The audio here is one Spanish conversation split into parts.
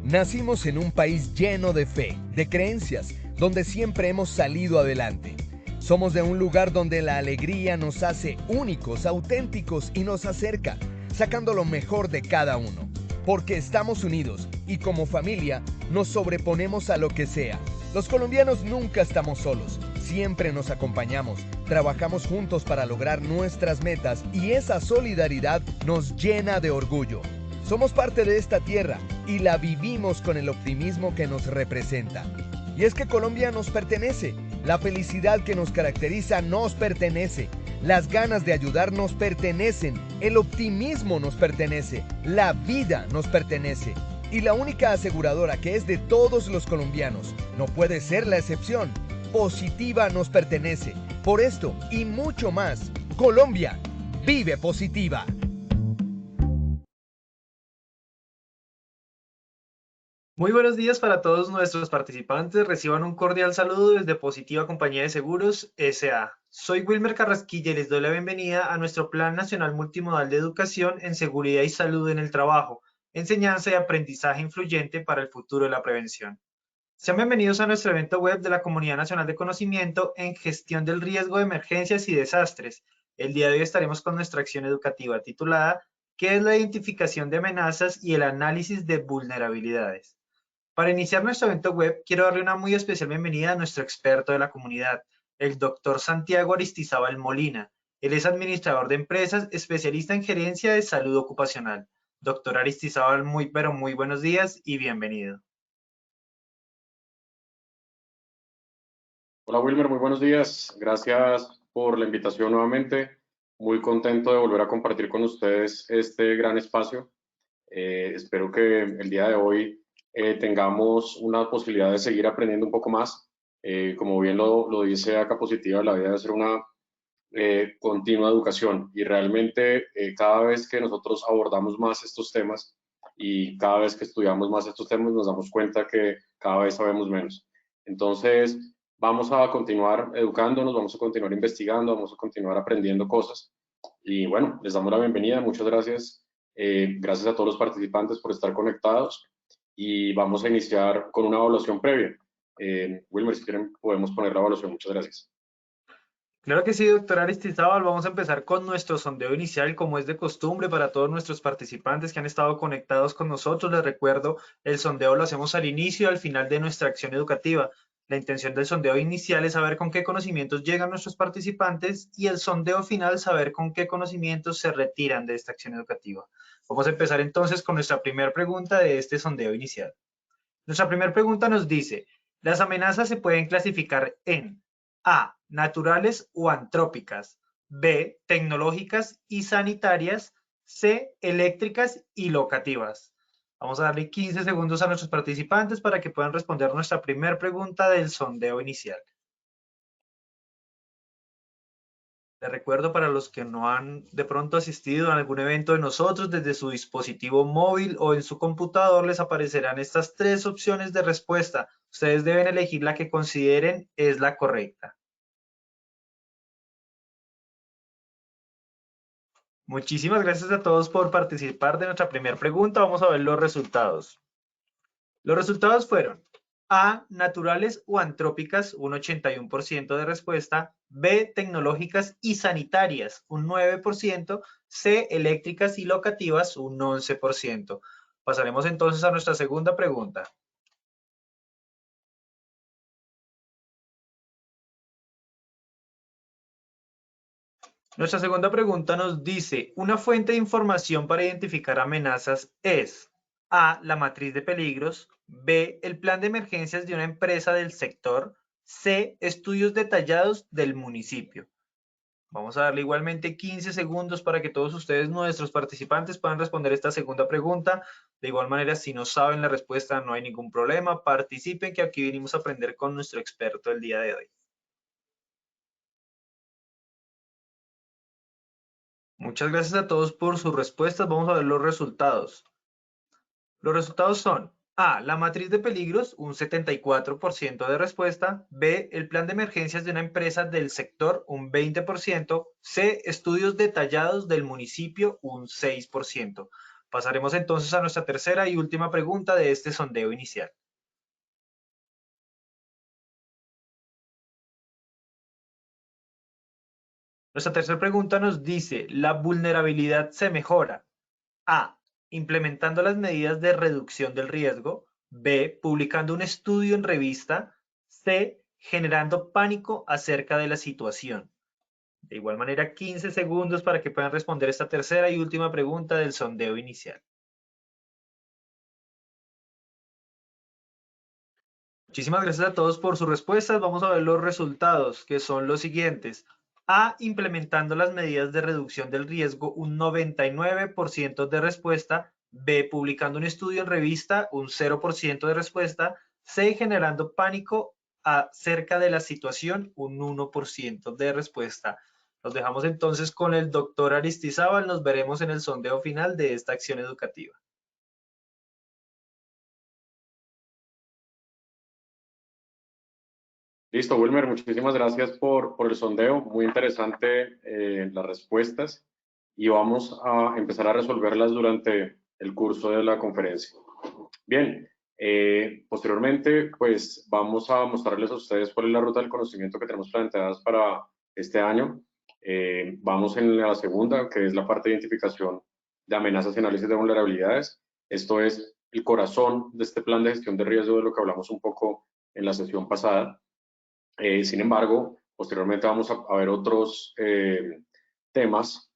Nacimos en un país lleno de fe, de creencias, donde siempre hemos salido adelante. Somos de un lugar donde la alegría nos hace únicos, auténticos y nos acerca, sacando lo mejor de cada uno. Porque estamos unidos y como familia nos sobreponemos a lo que sea. Los colombianos nunca estamos solos, siempre nos acompañamos, trabajamos juntos para lograr nuestras metas y esa solidaridad nos llena de orgullo. Somos parte de esta tierra y la vivimos con el optimismo que nos representa. Y es que Colombia nos pertenece, la felicidad que nos caracteriza nos pertenece, las ganas de ayudar nos pertenecen, el optimismo nos pertenece, la vida nos pertenece. Y la única aseguradora que es de todos los colombianos, no puede ser la excepción, Positiva nos pertenece. Por esto y mucho más, Colombia vive positiva. Muy buenos días para todos nuestros participantes. Reciban un cordial saludo desde Positiva Compañía de Seguros S.A. Soy Wilmer Carrasquilla y les doy la bienvenida a nuestro Plan Nacional Multimodal de Educación en Seguridad y Salud en el Trabajo, enseñanza y aprendizaje influyente para el futuro de la prevención. Sean bienvenidos a nuestro evento web de la Comunidad Nacional de Conocimiento en Gestión del Riesgo de Emergencias y Desastres. El día de hoy estaremos con nuestra acción educativa titulada ¿Qué es la identificación de amenazas y el análisis de vulnerabilidades? Para iniciar nuestro evento web, quiero darle una muy especial bienvenida a nuestro experto de la comunidad, el doctor Santiago Aristizábal Molina. Él es administrador de empresas, especialista en gerencia de salud ocupacional. Doctor Aristizábal, muy buenos días y bienvenido. Hola Wilmer, muy buenos días. Gracias por la invitación nuevamente. Muy contento de volver a compartir con ustedes este gran espacio. Espero que el día de hoy tengamos una posibilidad de seguir aprendiendo un poco más. Como bien lo dice acá Positiva, la idea de ser una continua educación y realmente cada vez que nosotros abordamos más estos temas y cada vez que estudiamos más estos temas nos damos cuenta que cada vez sabemos menos. Entonces, vamos a continuar educándonos, vamos a continuar investigando, vamos a continuar aprendiendo cosas. Y bueno, les damos la bienvenida. Muchas gracias. Gracias a todos los participantes por estar conectados. Y vamos a iniciar con una evaluación previa. Wilmer, si quieren, podemos poner la evaluación. Muchas gracias. Claro que sí, doctor Aristizábal. Vamos a empezar con nuestro sondeo inicial, como es de costumbre para todos nuestros participantes que han estado conectados con nosotros. Les recuerdo, el sondeo lo hacemos al inicio y al final de nuestra acción educativa. La intención del sondeo inicial es saber con qué conocimientos llegan nuestros participantes y el sondeo final saber con qué conocimientos se retiran de esta acción educativa. Vamos a empezar entonces con nuestra primera pregunta de este sondeo inicial. Nuestra primera pregunta nos dice, las amenazas se pueden clasificar en A, naturales o antrópicas, B, tecnológicas y sanitarias, C, eléctricas y locativas. Vamos a darle 15 segundos a nuestros participantes para que puedan responder nuestra primera pregunta del sondeo inicial. Les recuerdo para los que no han de pronto asistido a algún evento de nosotros, desde su dispositivo móvil o en su computador les aparecerán estas tres opciones de respuesta. Ustedes deben elegir la que consideren es la correcta. Muchísimas gracias a todos por participar de nuestra primera pregunta. Vamos a ver los resultados. Los resultados fueron A, naturales o antrópicas, un 81% de respuesta, B, tecnológicas y sanitarias, un 9%, C, eléctricas y locativas, un 11%. Pasaremos entonces a nuestra segunda pregunta. Nuestra segunda pregunta nos dice, una fuente de información para identificar amenazas es A, la matriz de peligros, B, el plan de emergencias de una empresa del sector, C, estudios detallados del municipio. Vamos a darle igualmente 15 segundos para que todos ustedes, nuestros participantes, puedan responder esta segunda pregunta. De igual manera, si no saben la respuesta, no hay ningún problema. Participen, que aquí vinimos a aprender con nuestro experto el día de hoy. Muchas gracias a todos por sus respuestas. Vamos a ver los resultados. Los resultados son A, la matriz de peligros, un 74% de respuesta. B, el plan de emergencias de una empresa del sector, un 20%. C, estudios detallados del municipio, un 6%. Pasaremos entonces a nuestra tercera y última pregunta de este sondeo inicial. Nuestra tercera pregunta nos dice, ¿la vulnerabilidad se mejora? A. Implementando las medidas de reducción del riesgo. B. Publicando un estudio en revista. C. Generando pánico acerca de la situación. De igual manera, 15 segundos para que puedan responder esta tercera y última pregunta del sondeo inicial. Muchísimas gracias a todos por sus respuestas. Vamos a ver los resultados, que son los siguientes. A, implementando las medidas de reducción del riesgo, un 99% de respuesta. B, publicando un estudio en revista, un 0% de respuesta. C, generando pánico acerca de la situación, un 1% de respuesta. Nos dejamos entonces con el doctor Aristizábal. Nos veremos en el sondeo final de esta acción educativa. Listo, Wilmer, muchísimas gracias por el sondeo. Muy interesante las respuestas y vamos a empezar a resolverlas durante el curso de la conferencia. Bien, posteriormente pues vamos a mostrarles a ustedes cuál es la ruta del conocimiento que tenemos planteadas para este año. Vamos en la segunda, que es la parte de identificación de amenazas y análisis de vulnerabilidades. Esto es el corazón de este plan de gestión de riesgo, de lo que hablamos un poco en la sesión pasada. Sin embargo, posteriormente vamos a ver otros temas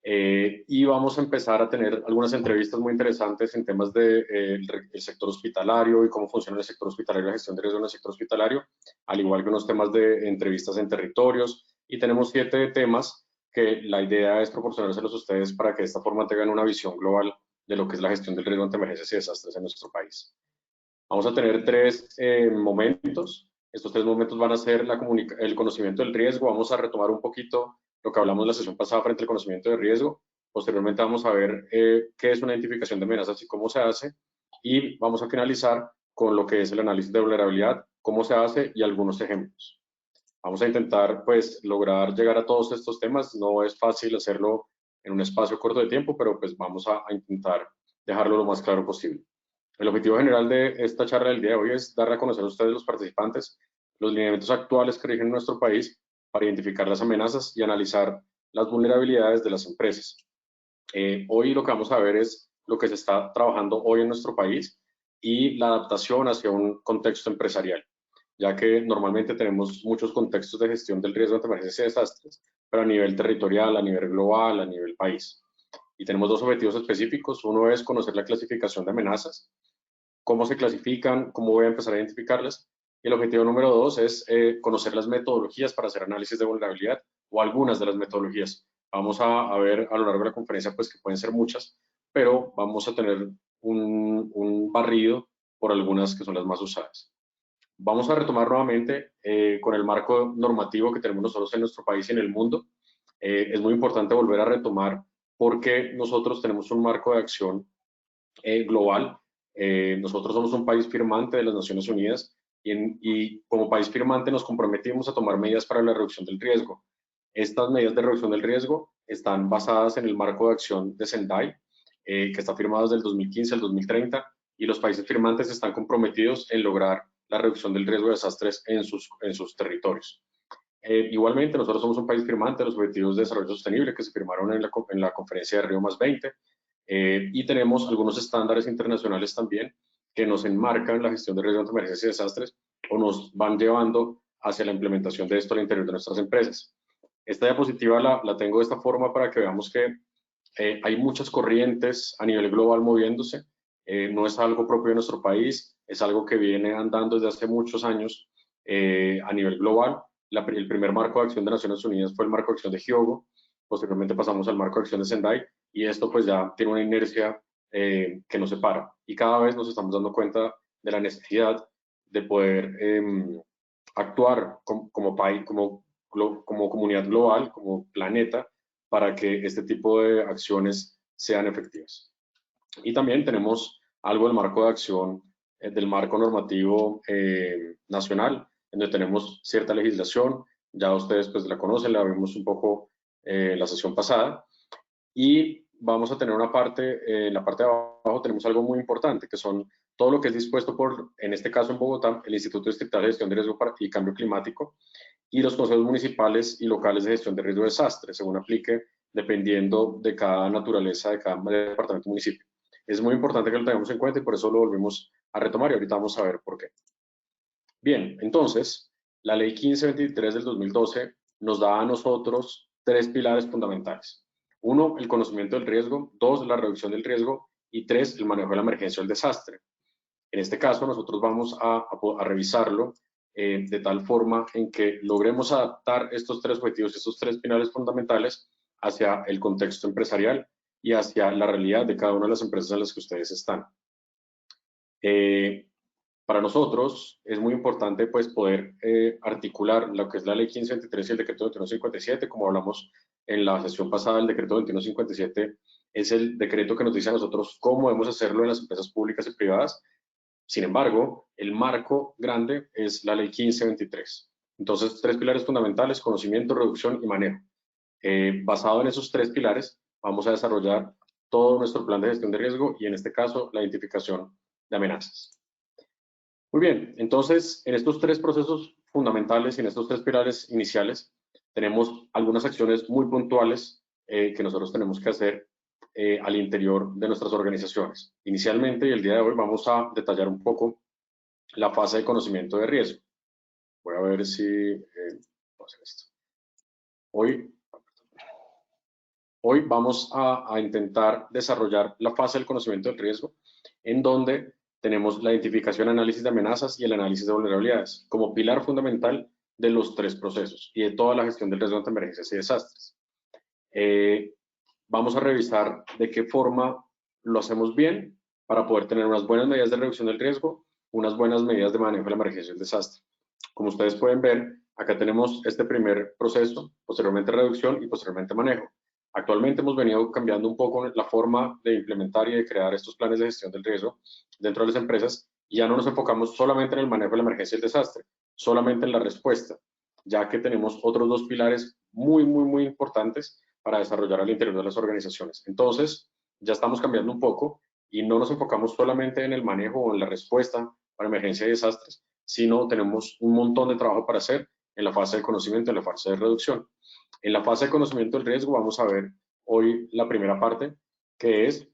y vamos a empezar a tener algunas entrevistas muy interesantes en temas del sector hospitalario y cómo funciona el sector hospitalario, la gestión de riesgo en el sector hospitalario, al igual que unos temas de entrevistas en territorios. Y tenemos 7 temas que la idea es proporcionárselos a ustedes para que de esta forma tengan una visión global de lo que es la gestión del riesgo ante emergencias y desastres en nuestro país. Vamos a tener 3 momentos. Estos 3 momentos van a ser el conocimiento del riesgo. Vamos a retomar un poquito lo que hablamos en la sesión pasada frente al conocimiento de riesgo. Posteriormente vamos a ver qué es una identificación de amenazas y cómo se hace. Y vamos a finalizar con lo que es el análisis de vulnerabilidad, cómo se hace y algunos ejemplos. Vamos a intentar pues lograr llegar a todos estos temas. No es fácil hacerlo en un espacio corto de tiempo, pero pues vamos a intentar dejarlo lo más claro posible. El objetivo general de esta charla del día de hoy es darle a conocer a ustedes, los participantes, los lineamientos actuales que rigen nuestro país para identificar las amenazas y analizar las vulnerabilidades de las empresas. Hoy lo que vamos a ver es lo que se está trabajando hoy en nuestro país y la adaptación hacia un contexto empresarial, ya que normalmente tenemos muchos contextos de gestión del riesgo ante emergencias y desastres, pero a nivel territorial, a nivel global, a nivel país. Y tenemos 2 objetivos específicos. Uno es conocer la clasificación de amenazas, cómo se clasifican, cómo voy a empezar a identificarlas. Y el objetivo número 2 es conocer las metodologías para hacer análisis de vulnerabilidad o algunas de las metodologías. Vamos a ver a lo largo de la conferencia pues que pueden ser muchas, pero vamos a tener un barrido por algunas que son las más usadas. Vamos a retomar nuevamente con el marco normativo que tenemos nosotros en nuestro país y en el mundo. Es muy importante volver a retomar porque nosotros tenemos un marco de acción global. Nosotros somos un país firmante de las Naciones Unidas y como país firmante nos comprometimos a tomar medidas para la reducción del riesgo. Estas medidas de reducción del riesgo están basadas en el marco de acción de Sendai, que está firmado desde el 2015 al 2030, y los países firmantes están comprometidos en lograr la reducción del riesgo de desastres en sus territorios. Igualmente, nosotros somos un país firmante de los Objetivos de Desarrollo Sostenible que se firmaron en la conferencia de Río +20, y tenemos algunos estándares internacionales también que nos enmarcan la gestión de riesgo ante emergencias y desastres o nos van llevando hacia la implementación de esto al interior de nuestras empresas. Esta diapositiva la tengo de esta forma para que veamos que hay muchas corrientes a nivel global moviéndose. No es algo propio de nuestro país, es algo que viene andando desde hace muchos años a nivel global. El primer marco de acción de Naciones Unidas fue el marco de acción de Hyogo, posteriormente pasamos al marco de acción de Sendai y esto pues ya tiene una inercia que nos separa y cada vez nos estamos dando cuenta de la necesidad de poder actuar como país, como comunidad global, como planeta, para que este tipo de acciones sean efectivas. Y también tenemos algo del marco de acción, del marco normativo nacional, en donde tenemos cierta legislación, ya ustedes pues la conocen, la vimos un poco la sesión pasada, y vamos a tener una parte, en la parte de abajo tenemos algo muy importante, que son todo lo que es dispuesto por, en este caso en Bogotá, el Instituto Distrital de Gestión de Riesgo y Cambio Climático, y los consejos municipales y locales de gestión de riesgo de desastre, según aplique, dependiendo de cada naturaleza de cada departamento o municipio. Es muy importante que lo tengamos en cuenta y por eso lo volvimos a retomar y ahorita vamos a ver por qué. Bien, entonces, la Ley 1523 del 2012 nos da a nosotros 3 pilares fundamentales. 1, el conocimiento del riesgo. 2, la reducción del riesgo. Y 3, el manejo de la emergencia o el desastre. En este caso, nosotros vamos a revisarlo de tal forma en que logremos adaptar estos 3 objetivos, estos 3 pilares fundamentales hacia el contexto empresarial y hacia la realidad de cada una de las empresas en las que ustedes están. Para nosotros es muy importante pues, poder articular lo que es la Ley 1523 y el Decreto 2157, como hablamos en la sesión pasada. El Decreto 2157 es el decreto que nos dice a nosotros cómo debemos hacerlo en las empresas públicas y privadas. Sin embargo, el marco grande es la Ley 1523. Entonces, 3 pilares fundamentales: conocimiento, reducción y manejo. Basado en esos 3 pilares, vamos a desarrollar todo nuestro plan de gestión de riesgo y, en este caso, la identificación de amenazas. Muy bien, entonces, en estos 3 procesos fundamentales y en estos 3 pilares iniciales, tenemos algunas acciones muy puntuales que nosotros tenemos que hacer al interior de nuestras organizaciones. Inicialmente, y el día de hoy, vamos a detallar un poco la fase de conocimiento de riesgo. Voy a ver si puedo hacer esto. Hoy vamos a intentar desarrollar la fase del conocimiento del riesgo, en donde tenemos la identificación, análisis de amenazas y el análisis de vulnerabilidades como pilar fundamental de los 3 procesos y de toda la gestión del riesgo ante emergencias y desastres. Vamos a revisar de qué forma lo hacemos bien para poder tener unas buenas medidas de reducción del riesgo, unas buenas medidas de manejo de la emergencia y el desastre. Como ustedes pueden ver, acá tenemos este primer proceso, posteriormente reducción y posteriormente manejo. Actualmente hemos venido cambiando un poco la forma de implementar y de crear estos planes de gestión del riesgo dentro de las empresas, y ya no nos enfocamos solamente en el manejo de la emergencia y el desastre, solamente en la respuesta, ya que tenemos otros 2 pilares muy importantes para desarrollar al interior de las organizaciones. Entonces, ya estamos cambiando un poco y no nos enfocamos solamente en el manejo o en la respuesta para emergencia y desastres, sino tenemos un montón de trabajo para hacer en la fase de conocimiento, en la fase de reducción. En la fase de conocimiento del riesgo vamos a ver hoy la primera parte, que es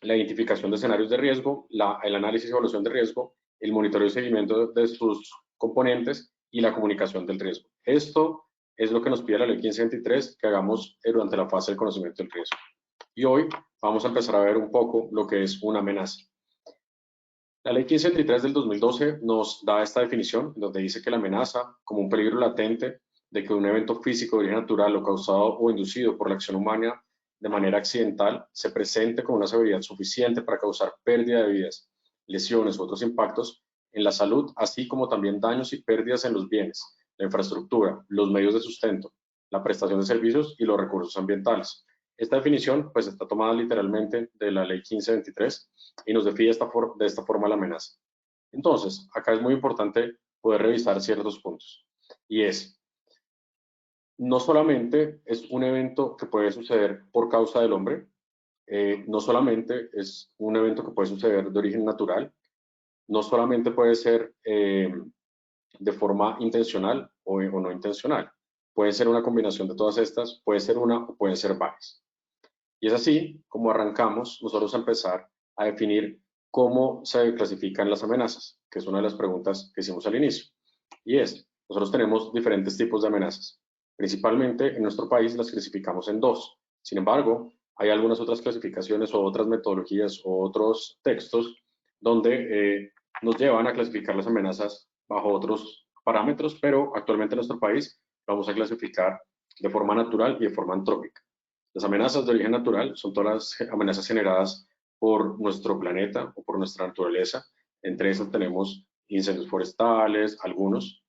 la identificación de escenarios de riesgo, el análisis y evaluación de riesgo, el monitoreo y seguimiento de sus componentes y la comunicación del riesgo. Esto es lo que nos pide la Ley 1523 que hagamos durante la fase de conocimiento del riesgo. Y hoy vamos a empezar a ver un poco lo que es una amenaza. La Ley 1523 del 2012 nos da esta definición, donde dice que la amenaza, como un peligro latente de que un evento físico de origen natural o causado o inducido por la acción humana de manera accidental se presente con una severidad suficiente para causar pérdida de vidas, lesiones u otros impactos en la salud, así como también daños y pérdidas en los bienes, la infraestructura, los medios de sustento, la prestación de servicios y los recursos ambientales. Esta definición pues está tomada literalmente de la Ley 1523 y nos define de esta forma la amenaza. Entonces, acá es muy importante poder revisar ciertos puntos, y es: no solamente es un evento que puede suceder por causa del hombre, no solamente es un evento que puede suceder de origen natural, no solamente puede ser de forma intencional o no intencional, puede ser una combinación de todas estas, puede ser una o pueden ser varias. Y es así como arrancamos nosotros a empezar a definir cómo se clasifican las amenazas, que es una de las preguntas que hicimos al inicio. Y es, nosotros tenemos diferentes tipos de amenazas. Principalmente en nuestro país las clasificamos en 2. Sin embargo, hay algunas otras clasificaciones o otras metodologías o otros textos donde nos llevan a clasificar las amenazas bajo otros parámetros, pero actualmente en nuestro país vamos a clasificar de forma natural y de forma antrópica. Las amenazas de origen natural son todas las amenazas generadas por nuestro planeta o por nuestra naturaleza. Entre esas tenemos incendios forestales, algunos.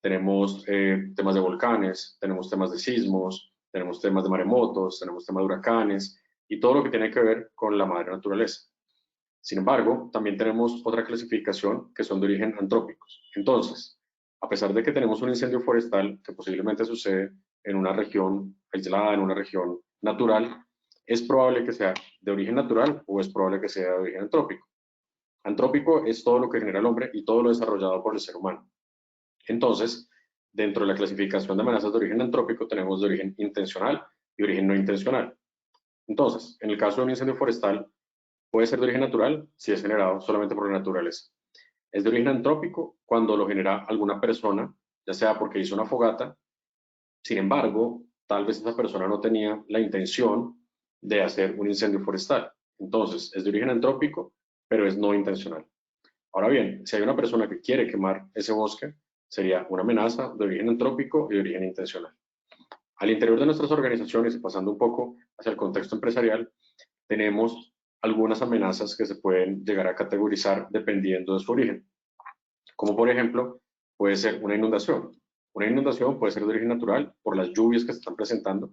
Tenemos temas de volcanes, tenemos temas de sismos, tenemos temas de maremotos, tenemos temas de huracanes y todo lo que tiene que ver con la madre naturaleza. Sin embargo, también tenemos otra clasificación que son de origen antrópicos. Entonces, a pesar de que tenemos un incendio forestal que posiblemente sucede en una región aislada, en una región natural, es probable que sea de origen natural o es probable que sea de origen antrópico. Antrópico es todo lo que genera el hombre y todo lo desarrollado por el ser humano. Entonces, dentro de la clasificación de amenazas de origen antrópico tenemos de origen intencional y origen no intencional. Entonces, en el caso de un incendio forestal, puede ser de origen natural si es generado solamente por la naturaleza. Es de origen antrópico cuando lo genera alguna persona, ya sea porque hizo una fogata. Sin embargo, tal vez esa persona no tenía la intención de hacer un incendio forestal. Entonces, es de origen antrópico, pero es no intencional. Ahora bien, si hay una persona que quiere quemar ese bosque, sería una amenaza de origen antrópico y de origen intencional. Al interior de nuestras organizaciones y pasando un poco hacia el contexto empresarial, tenemos algunas amenazas que se pueden llegar a categorizar dependiendo de su origen. Como por ejemplo, puede ser una inundación. Una inundación puede ser de origen natural por las lluvias que se están presentando.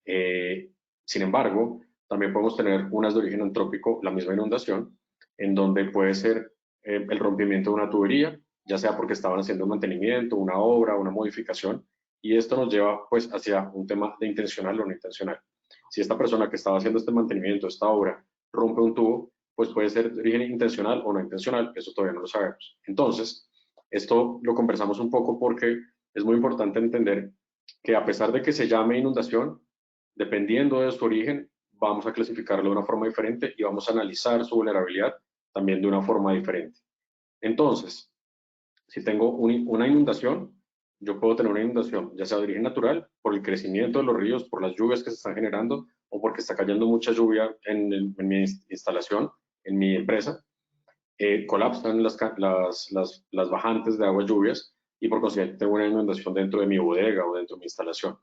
Sin embargo, también podemos tener unas de origen antrópico, la misma inundación, en donde puede ser el rompimiento de una tubería, ya sea porque estaban haciendo un mantenimiento, una obra, una modificación, y esto nos lleva pues hacia un tema de intencional o no intencional. Si esta persona que estaba haciendo este mantenimiento, esta obra, rompe un tubo, pues puede ser de origen intencional o no intencional, eso todavía no lo sabemos. Entonces, esto lo conversamos un poco porque es muy importante entender que a pesar de que se llame inundación, dependiendo de su origen, vamos a clasificarlo de una forma diferente y vamos a analizar su vulnerabilidad también de una forma diferente. Entonces, si tengo una inundación, yo puedo tener una inundación, ya sea de origen natural, por el crecimiento de los ríos, por las lluvias que se están generando, o porque está cayendo mucha lluvia en mi instalación, en mi empresa, colapsan las bajantes de aguas lluvias y por consiguiente tengo una inundación dentro de mi bodega o dentro de mi instalación.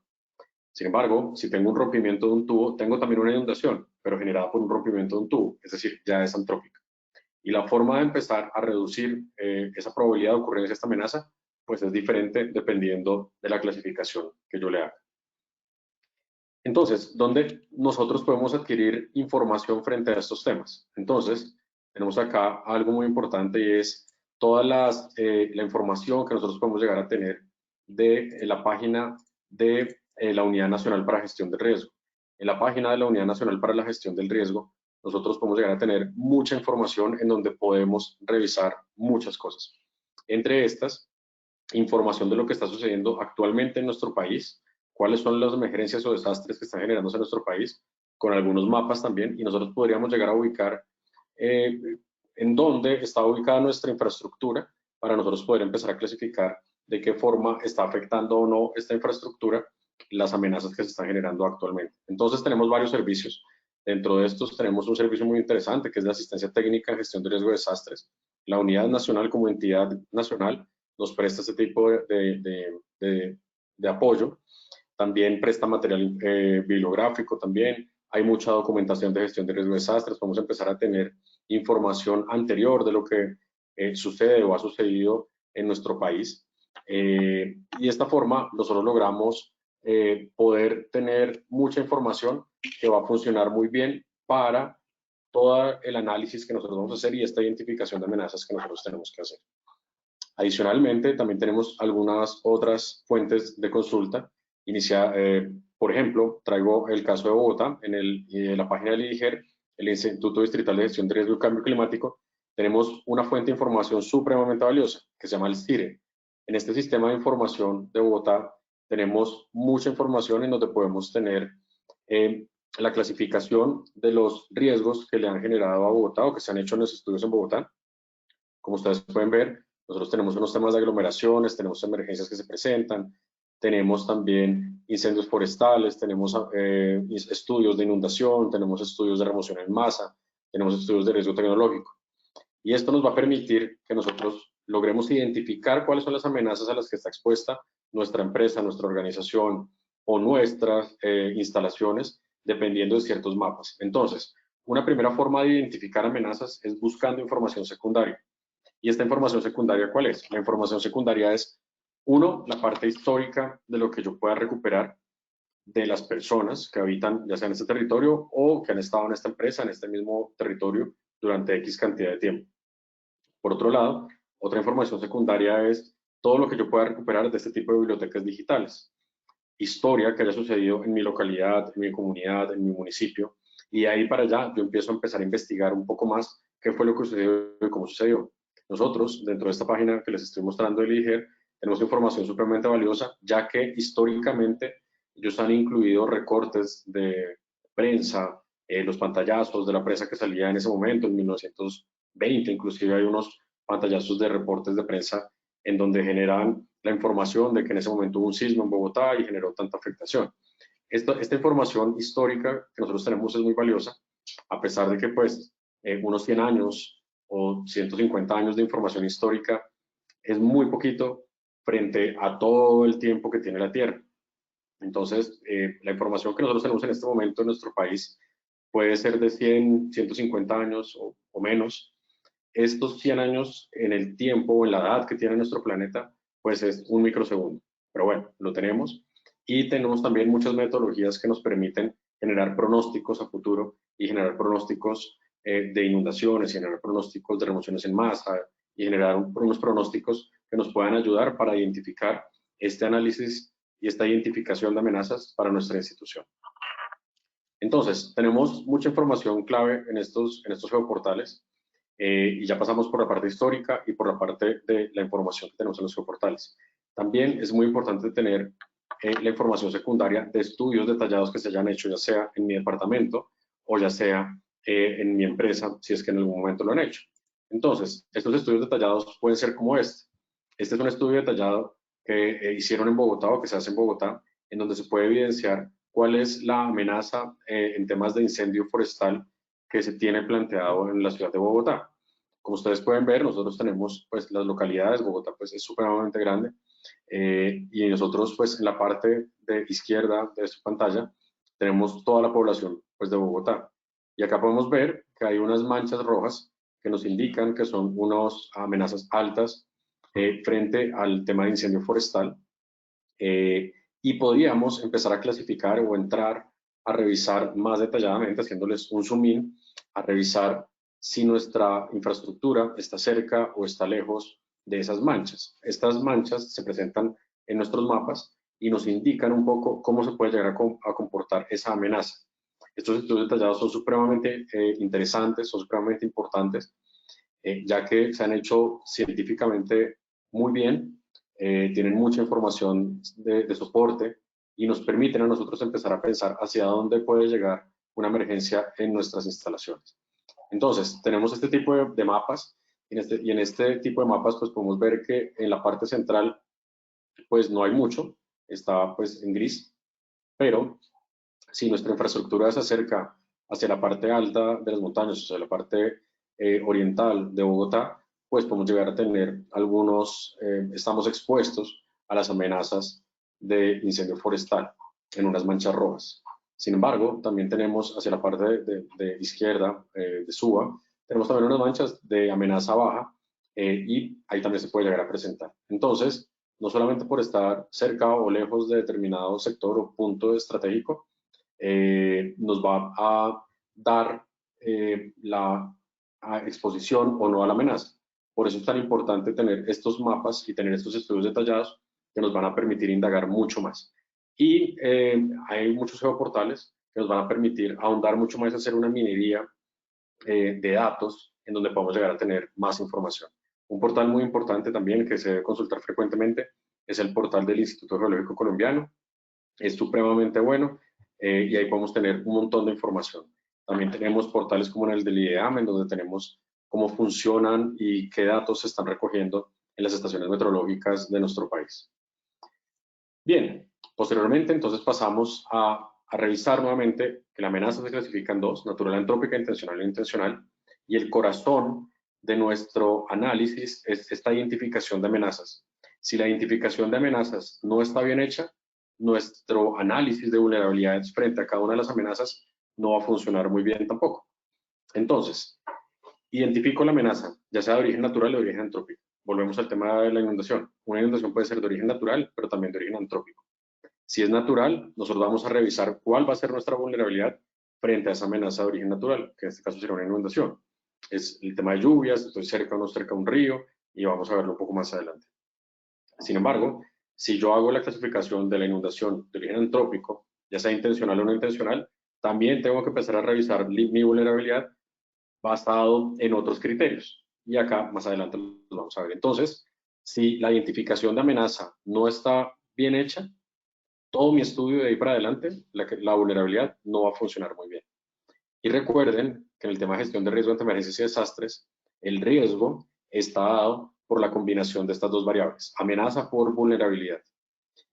Sin embargo, si tengo un rompimiento de un tubo, tengo también una inundación, pero generada por un rompimiento de un tubo, es decir, ya es antrópica. Y la forma de empezar a reducir esa probabilidad de ocurrencia de esta amenaza, pues es diferente dependiendo de la clasificación que yo le haga. Entonces, ¿dónde nosotros podemos adquirir información frente a estos temas? Entonces, tenemos acá algo muy importante y es toda la información que nosotros podemos llegar a tener de la página de la Unidad Nacional para Gestión del Riesgo. En la página de la Unidad Nacional para la Gestión del Riesgo, nosotros podemos llegar a tener mucha información en donde podemos revisar muchas cosas. Entre estas, información de lo que está sucediendo actualmente en nuestro país, cuáles son las emergencias o desastres que están generándose en nuestro país, con algunos mapas también, y nosotros podríamos llegar a ubicar en dónde está ubicada nuestra infraestructura para nosotros poder empezar a clasificar de qué forma está afectando o no esta infraestructura las amenazas que se están generando actualmente. Entonces tenemos varios servicios. Dentro de estos tenemos un servicio muy interesante que es de asistencia técnica en gestión de riesgo de desastres. La Unidad Nacional como entidad nacional nos presta este tipo de apoyo. También presta material bibliográfico también. Hay mucha documentación de gestión de riesgo de desastres. Vamos a empezar a tener información anterior de lo que sucede o ha sucedido en nuestro país. Y de esta forma nosotros logramos poder tener mucha información que va a funcionar muy bien para todo el análisis que nosotros vamos a hacer y esta identificación de amenazas que nosotros tenemos que hacer. Adicionalmente, también tenemos algunas otras fuentes de consulta. Por ejemplo, traigo el caso de Bogotá. En la página del IDIGER, el Instituto Distrital de Gestión de Riesgo y Cambio Climático, tenemos una fuente de información supremamente valiosa que se llama el STIRE. En este sistema de información de Bogotá tenemos mucha información en donde podemos tener la clasificación de los riesgos que le han generado a Bogotá o que se han hecho en los estudios en Bogotá. Como ustedes pueden ver, nosotros tenemos unos temas de aglomeraciones, tenemos emergencias que se presentan, tenemos también incendios forestales, tenemos estudios de inundación, tenemos estudios de remoción en masa, tenemos estudios de riesgo tecnológico. Y esto nos va a permitir que nosotros logremos identificar cuáles son las amenazas a las que está expuesta nuestra empresa, nuestra organización o nuestras instalaciones, dependiendo de ciertos mapas. Entonces, una primera forma de identificar amenazas es buscando información secundaria. ¿Y esta información secundaria cuál es? La información secundaria es, uno, la parte histórica de lo que yo pueda recuperar de las personas que habitan ya sea en este territorio o que han estado en esta empresa, en este mismo territorio durante X cantidad de tiempo. Por otro lado, otra información secundaria es todo lo que yo pueda recuperar de este tipo de bibliotecas digitales. historia que haya sucedido en mi localidad, en mi comunidad, en mi municipio, y de ahí para allá yo empezar a investigar un poco más qué fue lo que sucedió y cómo sucedió. Nosotros, dentro de esta página que les estoy mostrando del IGER, tenemos información supremamente valiosa, ya que históricamente ellos han incluido recortes de prensa, los pantallazos de la prensa que salía en ese momento, en 1920, inclusive hay unos pantallazos de reportes de prensa en donde generan la información de que en ese momento hubo un sismo en Bogotá y generó tanta afectación. Esta información histórica que nosotros tenemos es muy valiosa, a pesar de que pues unos 100 años o 150 años de información histórica es muy poquito frente a todo el tiempo que tiene la Tierra. Entonces, la información que nosotros tenemos en este momento en nuestro país puede ser de 100, 150 años o menos. Estos 100 años en el tiempo o en la edad que tiene nuestro planeta, pues es un microsegundo. Pero bueno, lo tenemos. Y tenemos también muchas metodologías que nos permiten generar pronósticos a futuro y generar pronósticos de inundaciones, y generar pronósticos de remociones en masa y generar unos pronósticos que nos puedan ayudar para identificar este análisis y esta identificación de amenazas para nuestra institución. Entonces, tenemos mucha información clave en estos geoportales y ya pasamos por la parte histórica y por la parte de la información que tenemos en los geoportales. También es muy importante tener la información secundaria de estudios detallados que se hayan hecho, ya sea en mi departamento o ya sea en mi empresa, si es que en algún momento lo han hecho. Entonces, estos estudios detallados pueden ser como este. Este es un estudio detallado que hicieron en Bogotá o que se hace en Bogotá, en donde se puede evidenciar cuál es la amenaza en temas de incendio forestal que se tiene planteado en la ciudad de Bogotá. Como ustedes pueden ver, nosotros tenemos pues las localidades, Bogotá pues es supremamente grande, y nosotros pues en la parte de izquierda de esta pantalla tenemos toda la población pues de Bogotá. Y acá podemos ver que hay unas manchas rojas que nos indican que son unas amenazas altas frente al tema de incendio forestal, y podríamos empezar a clasificar o entrar a revisar más detalladamente, haciéndoles un zoom in, a revisar si nuestra infraestructura está cerca o está lejos de esas manchas. Estas manchas se presentan en nuestros mapas y nos indican un poco cómo se puede llegar a comportar esa amenaza. Estos estudios detallados son supremamente interesantes, son supremamente importantes, ya que se han hecho científicamente muy bien, tienen mucha información de soporte y nos permiten a nosotros empezar a pensar hacia dónde puede llegar una emergencia en nuestras instalaciones. Entonces, tenemos este tipo de mapas y en este tipo de mapas pues podemos ver que en la parte central pues no hay mucho, está pues en gris, pero si nuestra infraestructura se acerca hacia la parte alta de las montañas, o sea, la parte oriental de Bogotá, pues podemos llegar a tener estamos expuestos a las amenazas de incendio forestal en unas manchas rojas. Sin embargo, también tenemos hacia la parte de izquierda de Suba, tenemos también unas manchas de amenaza baja y ahí también se puede llegar a presentar. Entonces, no solamente por estar cerca o lejos de determinado sector o punto estratégico, nos va a dar la exposición o no a la amenaza. Por eso es tan importante tener estos mapas y tener estos estudios detallados que nos van a permitir indagar mucho más. Y hay muchos geoportales que nos van a permitir ahondar mucho más, hacer una minería de datos en donde podamos llegar a tener más información. Un portal muy importante también que se debe consultar frecuentemente es el portal del Instituto Geológico Colombiano. Es supremamente bueno y ahí podemos tener un montón de información. También tenemos portales como en el del IDEAM, en donde tenemos cómo funcionan y qué datos se están recogiendo en las estaciones meteorológicas de nuestro país. Bien, posteriormente entonces pasamos a revisar nuevamente que la amenaza se clasifica en dos: natural, antrópica, intencional e intencional, y el corazón de nuestro análisis es esta identificación de amenazas. Si la identificación de amenazas no está bien hecha, nuestro análisis de vulnerabilidades frente a cada una de las amenazas no va a funcionar muy bien tampoco. Entonces, identifico la amenaza, ya sea de origen natural o de origen antrópico. Volvemos al tema de la inundación. Una inundación puede ser de origen natural, pero también de origen antrópico. Si es natural, nosotros vamos a revisar cuál va a ser nuestra vulnerabilidad frente a esa amenaza de origen natural, que en este caso sería una inundación. Es el tema de lluvias, estoy cerca o no cerca de un río, y vamos a verlo un poco más adelante. Sin embargo, si yo hago la clasificación de la inundación de origen antrópico, ya sea intencional o no intencional, también tengo que empezar a revisar mi vulnerabilidad basado en otros criterios. Y acá más adelante los vamos a ver. Entonces, si la identificación de amenaza no está bien hecha, todo mi estudio de ahí para adelante, la vulnerabilidad no va a funcionar muy bien. Y recuerden que en el tema de gestión de riesgo ante emergencias y desastres, el riesgo está dado por la combinación de estas dos variables, amenaza por vulnerabilidad.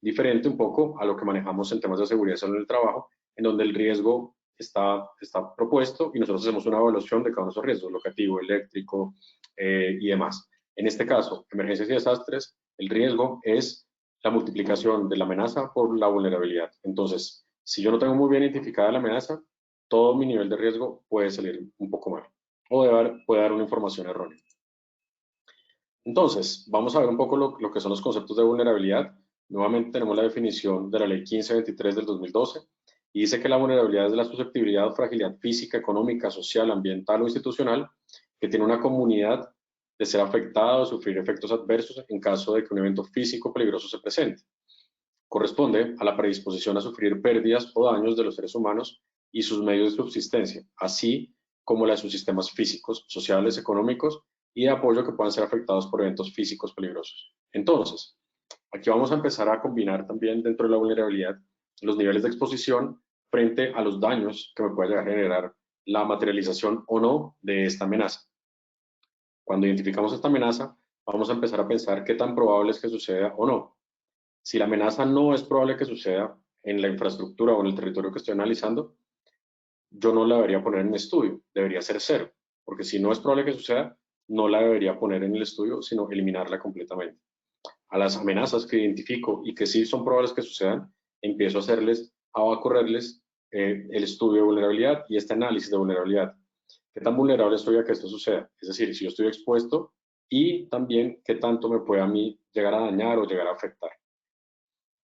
Diferente un poco a lo que manejamos en temas de seguridad y salud en el trabajo, en donde el riesgo está propuesto y nosotros hacemos una evaluación de cada uno de esos riesgos, locativo, eléctrico y demás. En este caso, emergencias y desastres, el riesgo es la multiplicación de la amenaza por la vulnerabilidad. Entonces, si yo no tengo muy bien identificada la amenaza, todo mi nivel de riesgo puede salir un poco mal o puede dar una información errónea. Entonces, vamos a ver un poco lo que son los conceptos de vulnerabilidad. Nuevamente tenemos la definición de la Ley 1523 del 2012 y dice que la vulnerabilidad es la susceptibilidad o fragilidad física, económica, social, ambiental o institucional que tiene una comunidad de ser afectada o sufrir efectos adversos en caso de que un evento físico peligroso se presente. Corresponde a la predisposición a sufrir pérdidas o daños de los seres humanos y sus medios de subsistencia, así como la de sus sistemas físicos, sociales, económicos y de apoyo que puedan ser afectados por eventos físicos peligrosos. Entonces, aquí vamos a empezar a combinar también dentro de la vulnerabilidad los niveles de exposición frente a los daños que me puede llegar a generar la materialización o no de esta amenaza. Cuando identificamos esta amenaza, vamos a empezar a pensar qué tan probable es que suceda o no. Si la amenaza no es probable que suceda en la infraestructura o en el territorio que estoy analizando, yo no la debería poner en estudio, debería ser 0, porque si no es probable que suceda, no la debería poner en el estudio, sino eliminarla completamente. A las amenazas que identifico y que sí son probables que sucedan, empiezo a correrles el estudio de vulnerabilidad y este análisis de vulnerabilidad. ¿Qué tan vulnerable estoy a que esto suceda? Es decir, si yo estoy expuesto y también qué tanto me puede a mí llegar a dañar o llegar a afectar.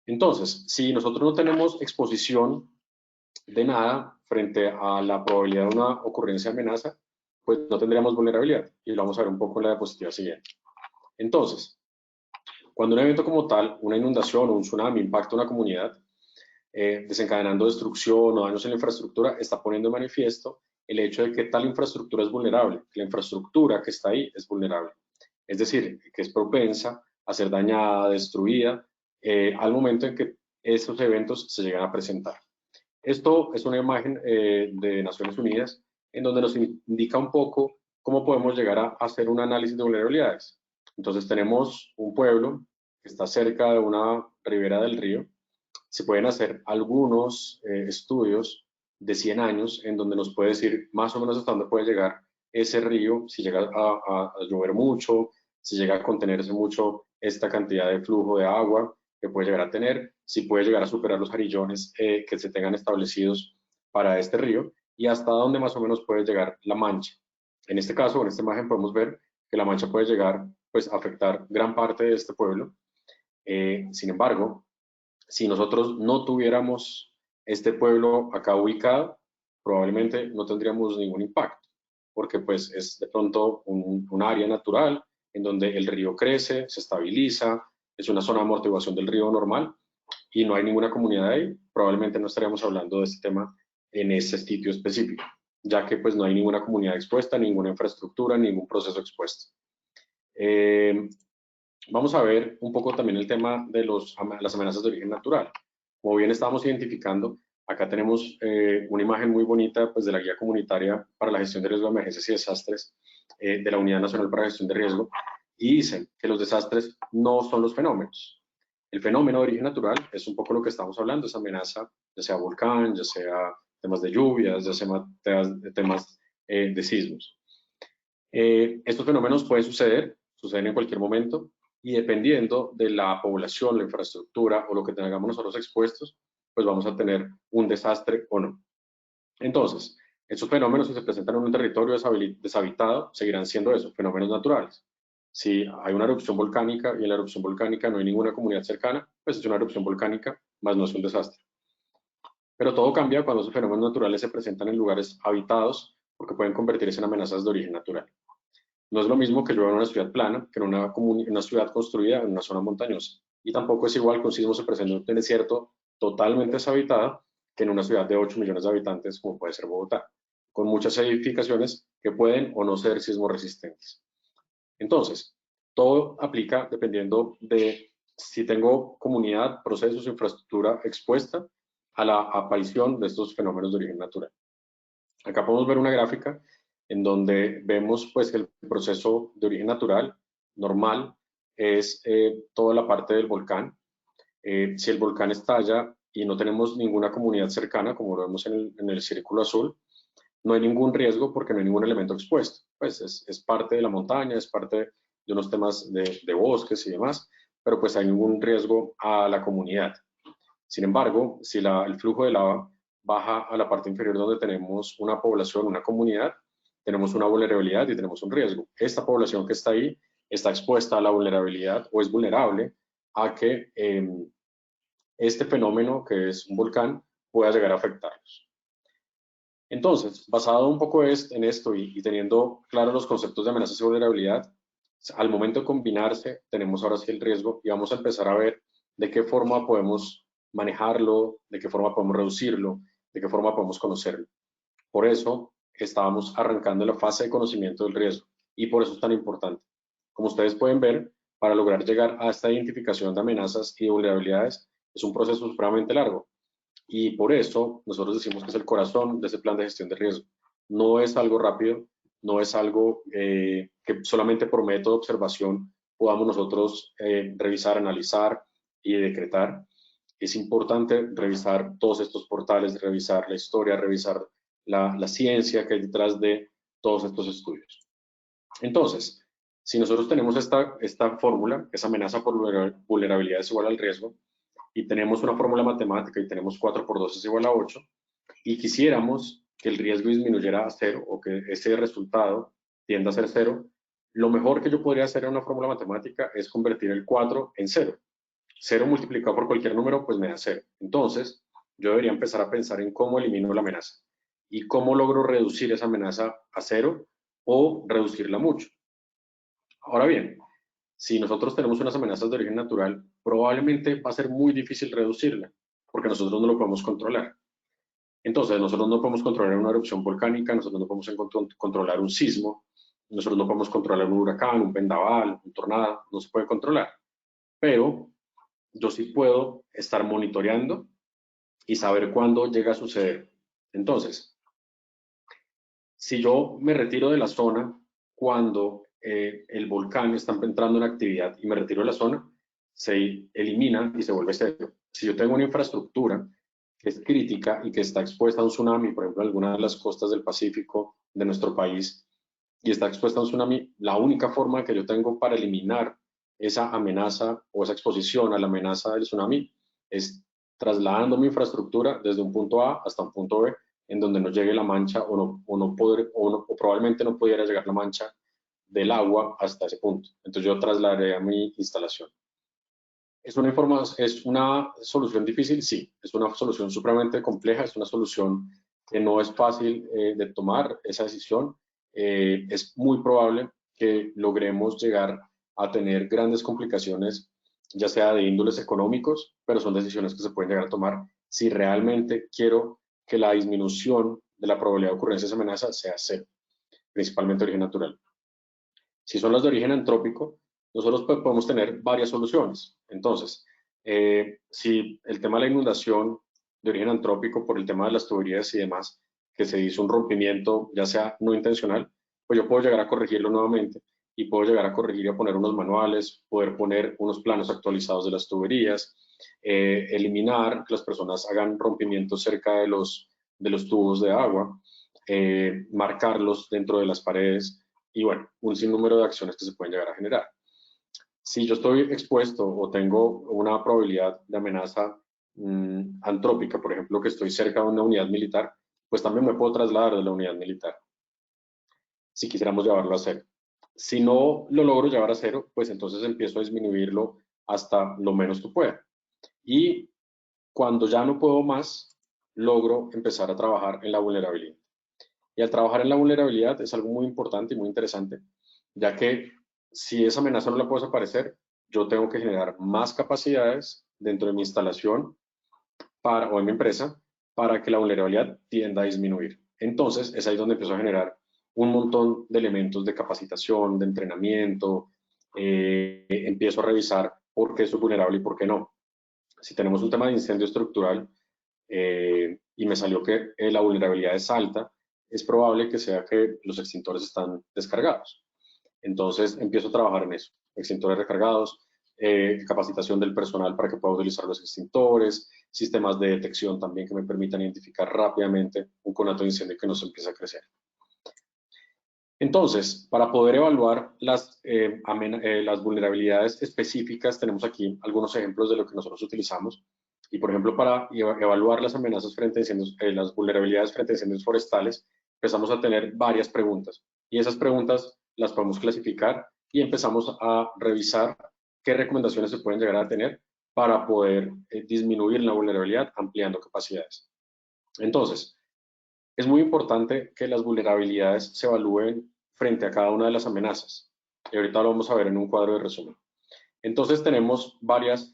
Entonces, si nosotros no tenemos exposición de nada frente a la probabilidad de una ocurrencia de amenaza, pues no tendríamos vulnerabilidad. Y lo vamos a ver un poco en la diapositiva siguiente. Entonces, cuando un evento como tal, una inundación o un tsunami impacta una comunidad, desencadenando destrucción o daños en la infraestructura, está poniendo de manifiesto el hecho de que tal infraestructura es vulnerable, que la infraestructura que está ahí es vulnerable. Es decir, que es propensa a ser dañada, destruida, al momento en que estos eventos se llegan a presentar. Esto es una imagen de Naciones Unidas en donde nos indica un poco cómo podemos llegar a hacer un análisis de vulnerabilidades. Entonces tenemos un pueblo que está cerca de una ribera del río. Se pueden hacer algunos estudios de 100 años en donde nos puede decir más o menos hasta dónde puede llegar ese río, si llega a llover mucho, si llega a contenerse mucho esta cantidad de flujo de agua que puede llegar a tener, si puede llegar a superar los arillones que se tengan establecidos para este río y hasta dónde más o menos puede llegar la mancha. En este caso, en esta imagen podemos ver que la mancha puede llegar pues, a afectar gran parte de este pueblo. Sin embargo, si nosotros no tuviéramos este pueblo acá ubicado, probablemente no tendríamos ningún impacto, porque pues es de pronto un área natural en donde el río crece, se estabiliza, es una zona de amortiguación del río normal y no hay ninguna comunidad ahí, probablemente no estaríamos hablando de este tema en ese sitio específico, ya que pues no hay ninguna comunidad expuesta, ninguna infraestructura, ningún proceso expuesto. Vamos a ver un poco también el tema de las amenazas de origen natural. Como bien estábamos identificando, acá tenemos una imagen muy bonita pues, de la guía comunitaria para la gestión de riesgo de emergencias y desastres de la Unidad Nacional para la Gestión de Riesgo, y dicen que los desastres no son los fenómenos. El fenómeno de origen natural es un poco lo que estamos hablando, esa amenaza, ya sea volcán, ya sea temas de lluvias, ya sea temas de sismos. Estos fenómenos pueden suceden en cualquier momento, y dependiendo de la población, la infraestructura o lo que tengamos nosotros expuestos, pues vamos a tener un desastre o no. Entonces, estos fenómenos si se presentan en un territorio deshabitado, seguirán siendo esos fenómenos naturales. Si hay una erupción volcánica y en la erupción volcánica no hay ninguna comunidad cercana, pues es una erupción volcánica, más no es un desastre. Pero todo cambia cuando esos fenómenos naturales se presentan en lugares habitados, porque pueden convertirse en amenazas de origen natural. No es lo mismo que llueva en una ciudad plana que en una ciudad construida en una zona montañosa. y tampoco es igual que un sismo se presente en un desierto totalmente deshabitada que en una ciudad de 8 millones de habitantes como puede ser Bogotá, con muchas edificaciones que pueden o no ser sismo resistentes. Entonces, todo aplica dependiendo de si tengo comunidad, procesos, infraestructura expuesta a la aparición de estos fenómenos de origen natural. Acá podemos ver una gráfica en donde vemos pues que el proceso de origen natural normal es toda la parte del volcán. Si el volcán estalla y no tenemos ninguna comunidad cercana, como lo vemos en el círculo azul, no hay ningún riesgo porque no hay ningún elemento expuesto. Pues es parte de la montaña, es parte de unos temas de bosques y demás, pero pues hay ningún riesgo a la comunidad. Sin embargo, si el flujo de lava baja a la parte inferior donde tenemos una población, una comunidad, tenemos una vulnerabilidad y tenemos un riesgo. Esta población que está ahí está expuesta a la vulnerabilidad o es vulnerable a que este fenómeno, que es un volcán, pueda llegar a afectarlos. Entonces, basado un poco en esto y teniendo claros los conceptos de amenazas y vulnerabilidad, al momento de combinarse, tenemos ahora sí el riesgo y vamos a empezar a ver de qué forma podemos manejarlo, de qué forma podemos reducirlo, de qué forma podemos conocerlo. Por eso estábamos arrancando la fase de conocimiento del riesgo y por eso es tan importante. Como ustedes pueden ver, para lograr llegar a esta identificación de amenazas y de vulnerabilidades es un proceso supremamente largo. Y por eso nosotros decimos que es el corazón de ese plan de gestión de riesgo. No es algo rápido, no es algo que solamente por método de observación podamos nosotros revisar, analizar y decretar. Es importante revisar todos estos portales, revisar la historia, revisar la ciencia que hay detrás de todos estos estudios. Entonces, si nosotros tenemos esta fórmula, esa amenaza por vulnerabilidad es igual al riesgo, y tenemos una fórmula matemática y tenemos 4 por 2 es igual a 8, y quisiéramos que el riesgo disminuyera a 0 o que ese resultado tienda a ser 0, lo mejor que yo podría hacer en una fórmula matemática es convertir el 4 en 0. 0 multiplicado por cualquier número, pues me da 0. Entonces, yo debería empezar a pensar en cómo elimino la amenaza y cómo logro reducir esa amenaza a 0 o reducirla mucho. Ahora bien, si nosotros tenemos unas amenazas de origen natural, probablemente va a ser muy difícil reducirla, porque nosotros no lo podemos controlar. Entonces, nosotros no podemos controlar una erupción volcánica, nosotros no podemos controlar un sismo, nosotros no podemos controlar un huracán, un vendaval, un tornado, no se puede controlar. Pero yo sí puedo estar monitoreando y saber cuándo llega a suceder. Entonces, si yo me retiro de la zona cuando el volcán está entrando en actividad y me retiro de la zona, se elimina y se vuelve cero. Si yo tengo una infraestructura que es crítica y que está expuesta a un tsunami, por ejemplo, en alguna de las costas del Pacífico de nuestro país, y está expuesta a un tsunami, la única forma que yo tengo para eliminar esa amenaza o esa exposición a la amenaza del tsunami es trasladando mi infraestructura desde un punto A hasta un punto B, en donde no llegue la mancha o probablemente no pudiera llegar la mancha del agua hasta ese punto. Entonces yo trasladaré a mi instalación. ¿Es una solución difícil? Sí, es una solución supremamente compleja, es una solución que no es fácil de tomar esa decisión. Es muy probable que logremos llegar a tener grandes complicaciones, ya sea de índoles económicos, pero son decisiones que se pueden llegar a tomar si realmente quiero que la disminución de la probabilidad de ocurrencia de esa amenaza sea cero, principalmente de origen natural. Si son las de origen antrópico, nosotros podemos tener varias soluciones. Entonces, si el tema de la inundación de origen antrópico por el tema de las tuberías y demás, que se hizo un rompimiento, ya sea no intencional, pues yo puedo llegar a corregirlo nuevamente y puedo llegar a corregir y a poner unos manuales, poder poner unos planos actualizados de las tuberías, eliminar que las personas hagan rompimientos cerca de los tubos de agua, marcarlos dentro de las paredes y bueno, un sinnúmero de acciones que se pueden llegar a generar. Si yo estoy expuesto o tengo una probabilidad de amenaza antrópica, por ejemplo, que estoy cerca de una unidad militar, pues también me puedo trasladar de la unidad militar, si quisiéramos llevarlo a cero. Si no lo logro llevar a cero, pues entonces empiezo a disminuirlo hasta lo menos que pueda. Y cuando ya no puedo más, logro empezar a trabajar en la vulnerabilidad. Y al trabajar en la vulnerabilidad es algo muy importante y muy interesante, ya que si esa amenaza no la puedo desaparecer, yo tengo que generar más capacidades dentro de mi instalación o en mi empresa para que la vulnerabilidad tienda a disminuir. Entonces, es ahí donde empiezo a generar un montón de elementos de capacitación, de entrenamiento, empiezo a revisar por qué soy vulnerable y por qué no. Si tenemos un tema de incendio estructural y me salió que la vulnerabilidad es alta, es probable que sea que los extintores están descargados. Entonces empiezo a trabajar en eso, extintores recargados, capacitación del personal para que pueda utilizar los extintores, sistemas de detección también que me permitan identificar rápidamente un conato de incendio que nos empieza a crecer. Entonces, para poder evaluar las vulnerabilidades específicas, tenemos aquí algunos ejemplos de lo que nosotros utilizamos. Y, por ejemplo, para evaluar las amenazas frente a incendios, las vulnerabilidades frente a incendios forestales, empezamos a tener varias preguntas. Y esas preguntas las podemos clasificar y empezamos a revisar qué recomendaciones se pueden llegar a tener para poder disminuir la vulnerabilidad ampliando capacidades. Entonces, es muy importante que las vulnerabilidades se evalúen frente a cada una de las amenazas. Y ahorita lo vamos a ver en un cuadro de resumen. Entonces tenemos varios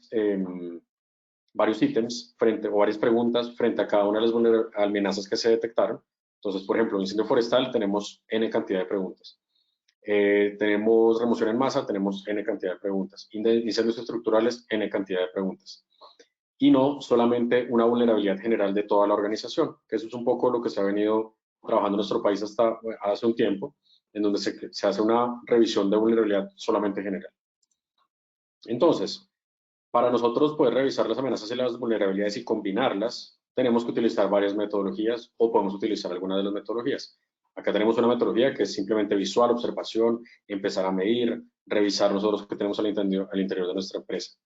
ítems o varias preguntas frente a cada una de las amenazas que se detectaron. Entonces, por ejemplo, en incendio forestal tenemos N cantidad de preguntas. Tenemos remoción en masa, tenemos N cantidad de preguntas. Incendios estructurales, N cantidad de preguntas. Y no solamente una vulnerabilidad general de toda la organización, que eso es un poco lo que se ha venido trabajando en nuestro país hasta hace un tiempo, en donde se hace una revisión de vulnerabilidad solamente general. Entonces, para nosotros poder revisar las amenazas y las vulnerabilidades y combinarlas, tenemos que utilizar varias metodologías o podemos utilizar alguna de las metodologías. Acá tenemos una metodología que es simplemente visual, observación, empezar a medir, revisar nosotros que tenemos al interior de nuestra empresa.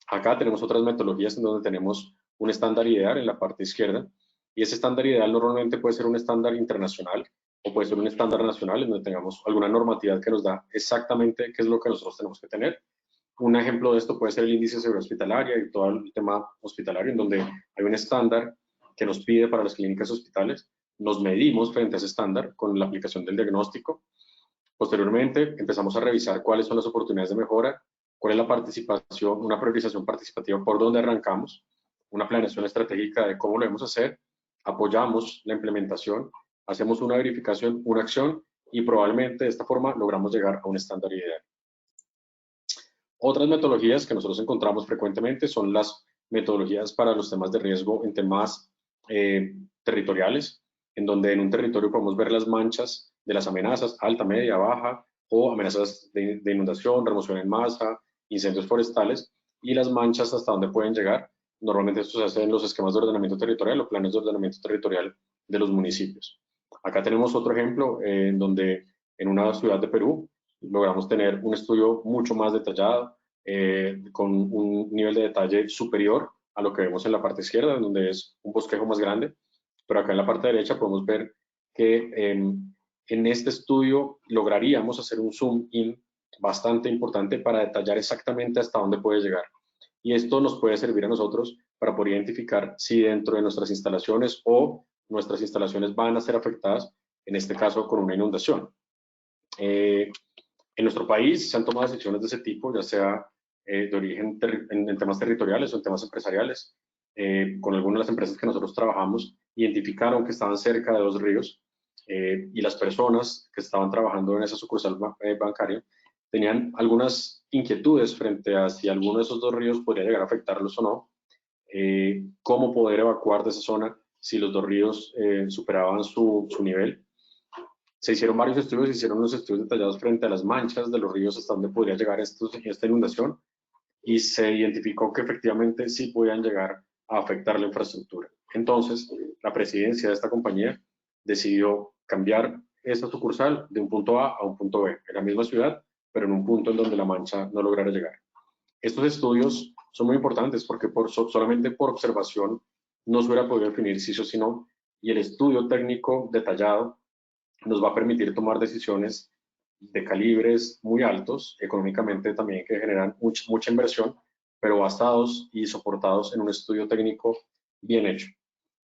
Acá tenemos otras metodologías en donde tenemos un estándar ideal en la parte izquierda y ese estándar ideal normalmente puede ser un estándar internacional o puede ser un estándar nacional en donde tengamos alguna normatividad que nos da exactamente qué es lo que nosotros tenemos que tener. Un ejemplo de esto puede ser el índice de seguridad hospitalaria y todo el tema hospitalario en donde hay un estándar que nos pide para las clínicas hospitales. Nos medimos frente a ese estándar con la aplicación del diagnóstico. Posteriormente empezamos a revisar cuáles son las oportunidades de mejora, cuál es la participación, una priorización participativa por dónde arrancamos, una planeación estratégica de cómo lo debemos hacer, apoyamos la implementación, hacemos una verificación, una acción y probablemente de esta forma logramos llegar a un estándar ideal. Otras metodologías que nosotros encontramos frecuentemente son las metodologías para los temas de riesgo en temas territoriales, en donde en un territorio podemos ver las manchas de las amenazas, alta, media, baja, o amenazas de inundación, remoción en masa, incendios forestales, y las manchas hasta dónde pueden llegar. Normalmente esto se hace en los esquemas de ordenamiento territorial o planes de ordenamiento territorial de los municipios. Acá tenemos otro ejemplo en donde en una ciudad de Perú logramos tener un estudio mucho más detallado, con un nivel de detalle superior a lo que vemos en la parte izquierda, donde es un bosquejo más grande, pero acá en la parte derecha podemos ver que en este estudio lograríamos hacer un zoom in bastante importante para detallar exactamente hasta dónde puede llegar. Y esto nos puede servir a nosotros para poder identificar si dentro de nuestras instalaciones o nuestras instalaciones van a ser afectadas, en este caso con una inundación. En nuestro país se han tomado decisiones de ese tipo, ya sea de origen en temas territoriales o en temas empresariales. Con algunas de las empresas que nosotros trabajamos, identificaron que estaban cerca de 2 ríos y las personas que estaban trabajando en esa sucursal bancaria tenían algunas inquietudes frente a si alguno de esos 2 ríos podría llegar a afectarlos o no, cómo poder evacuar de esa zona si los 2 ríos superaban su nivel. Se hicieron varios estudios, se hicieron unos estudios detallados frente a las manchas de los ríos hasta dónde podría llegar esta inundación y se identificó que efectivamente sí podían llegar a afectar la infraestructura. Entonces, la presidencia de esta compañía decidió cambiar esta sucursal de un punto A a un punto B, en la misma ciudad, pero en un punto en donde la mancha no lograra llegar. Estos estudios son muy importantes porque solamente por observación no se hubiera podido definir si sí o si no, y el estudio técnico detallado nos va a permitir tomar decisiones de calibres muy altos, económicamente también que generan mucha inversión, pero basados y soportados en un estudio técnico bien hecho.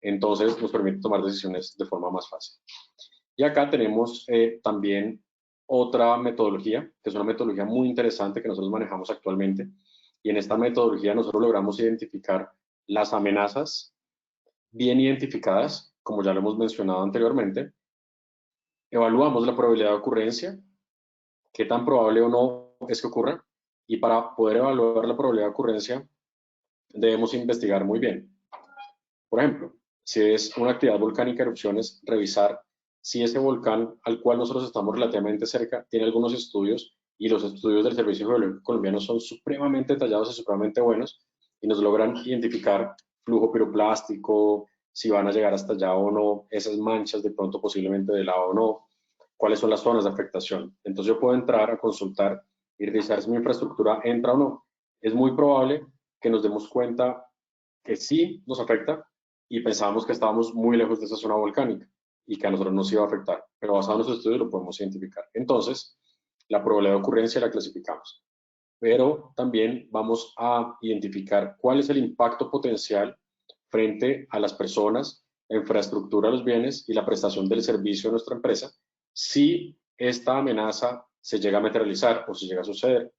Entonces nos permite tomar decisiones de forma más fácil. Y acá tenemos también otra metodología, que es una metodología muy interesante que nosotros manejamos actualmente. Y en esta metodología nosotros logramos identificar las amenazas bien identificadas, como ya lo hemos mencionado anteriormente. Evaluamos la probabilidad de ocurrencia, qué tan probable o no es que ocurra, y para poder evaluar la probabilidad de ocurrencia debemos investigar muy bien. Por ejemplo, si es una actividad volcánica, erupciones, revisar si ese volcán al cual nosotros estamos relativamente cerca tiene algunos estudios, y los estudios del Servicio Geológico Colombiano son supremamente detallados y supremamente buenos, y nos logran identificar flujo piroplástico, si van a llegar hasta allá o no, esas manchas de pronto posiblemente de lava o no, cuáles son las zonas de afectación. Entonces yo puedo entrar a consultar y revisar si mi infraestructura entra o no. Es muy probable que nos demos cuenta que sí nos afecta y pensábamos que estábamos muy lejos de esa zona volcánica y que a nosotros nos iba a afectar, pero basado en nuestros estudios lo podemos identificar. Entonces, la probabilidad de ocurrencia la clasificamos, pero también vamos a identificar cuál es el impacto potencial frente a las personas, la infraestructura, los bienes y la prestación del servicio de nuestra empresa si esta amenaza se llega a materializar o si llega a suceder.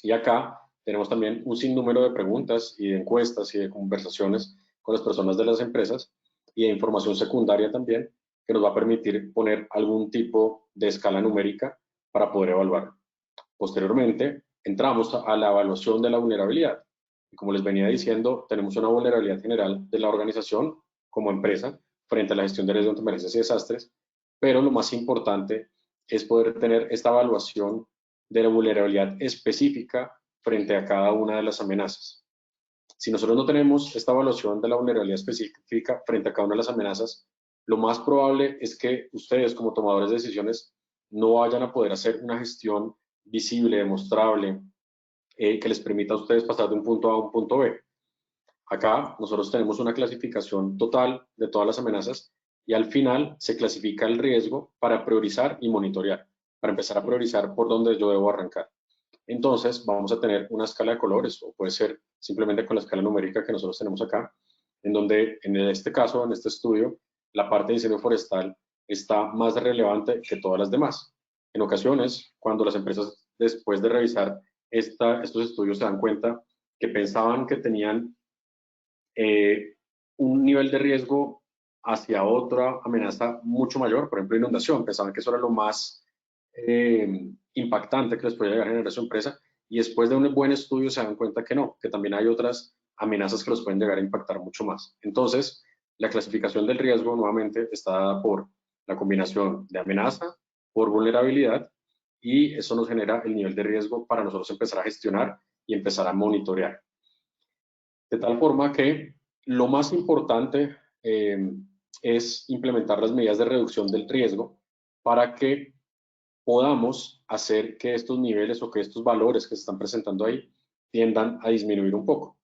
Y acá tenemos también un sinnúmero de preguntas y de encuestas y de conversaciones con las personas de las empresas y de información secundaria también que nos va a permitir poner algún tipo de escala numérica para poder evaluar. Posteriormente, entramos a la evaluación de la vulnerabilidad. Y como les venía diciendo, tenemos una vulnerabilidad general de la organización como empresa frente a la gestión de riesgos de emergencias y desastres, pero lo más importante es poder tener esta evaluación de la vulnerabilidad específica frente a cada una de las amenazas. Si nosotros no tenemos esta evaluación de la vulnerabilidad específica frente a cada una de las amenazas, lo más probable es que ustedes como tomadores de decisiones no vayan a poder hacer una gestión visible, demostrable, que les permita a ustedes pasar de un punto A a un punto B. Acá nosotros tenemos una clasificación total de todas las amenazas y al final se clasifica el riesgo para priorizar y monitorear, para empezar a priorizar por dónde yo debo arrancar. Entonces vamos a tener una escala de colores, o puede ser simplemente con la escala numérica que nosotros tenemos acá, en donde en este caso, en este estudio, la parte de incendio forestal está más relevante que todas las demás. En ocasiones, cuando las empresas después de revisar estos estudios se dan cuenta que pensaban que tenían un nivel de riesgo hacia otra amenaza mucho mayor, por ejemplo inundación, pensaban que eso era lo más impactante que les podía llegar a generar su empresa, y después de un buen estudio se dan cuenta que no, que también hay otras amenazas que los pueden llegar a impactar mucho más. Entonces, la clasificación del riesgo nuevamente está dada por la combinación de amenaza, por vulnerabilidad, y eso nos genera el nivel de riesgo para nosotros empezar a gestionar y empezar a monitorear. De tal forma que lo más importante es implementar las medidas de reducción del riesgo para que podamos hacer que estos niveles o que estos valores que se están presentando ahí tiendan a disminuir un poco.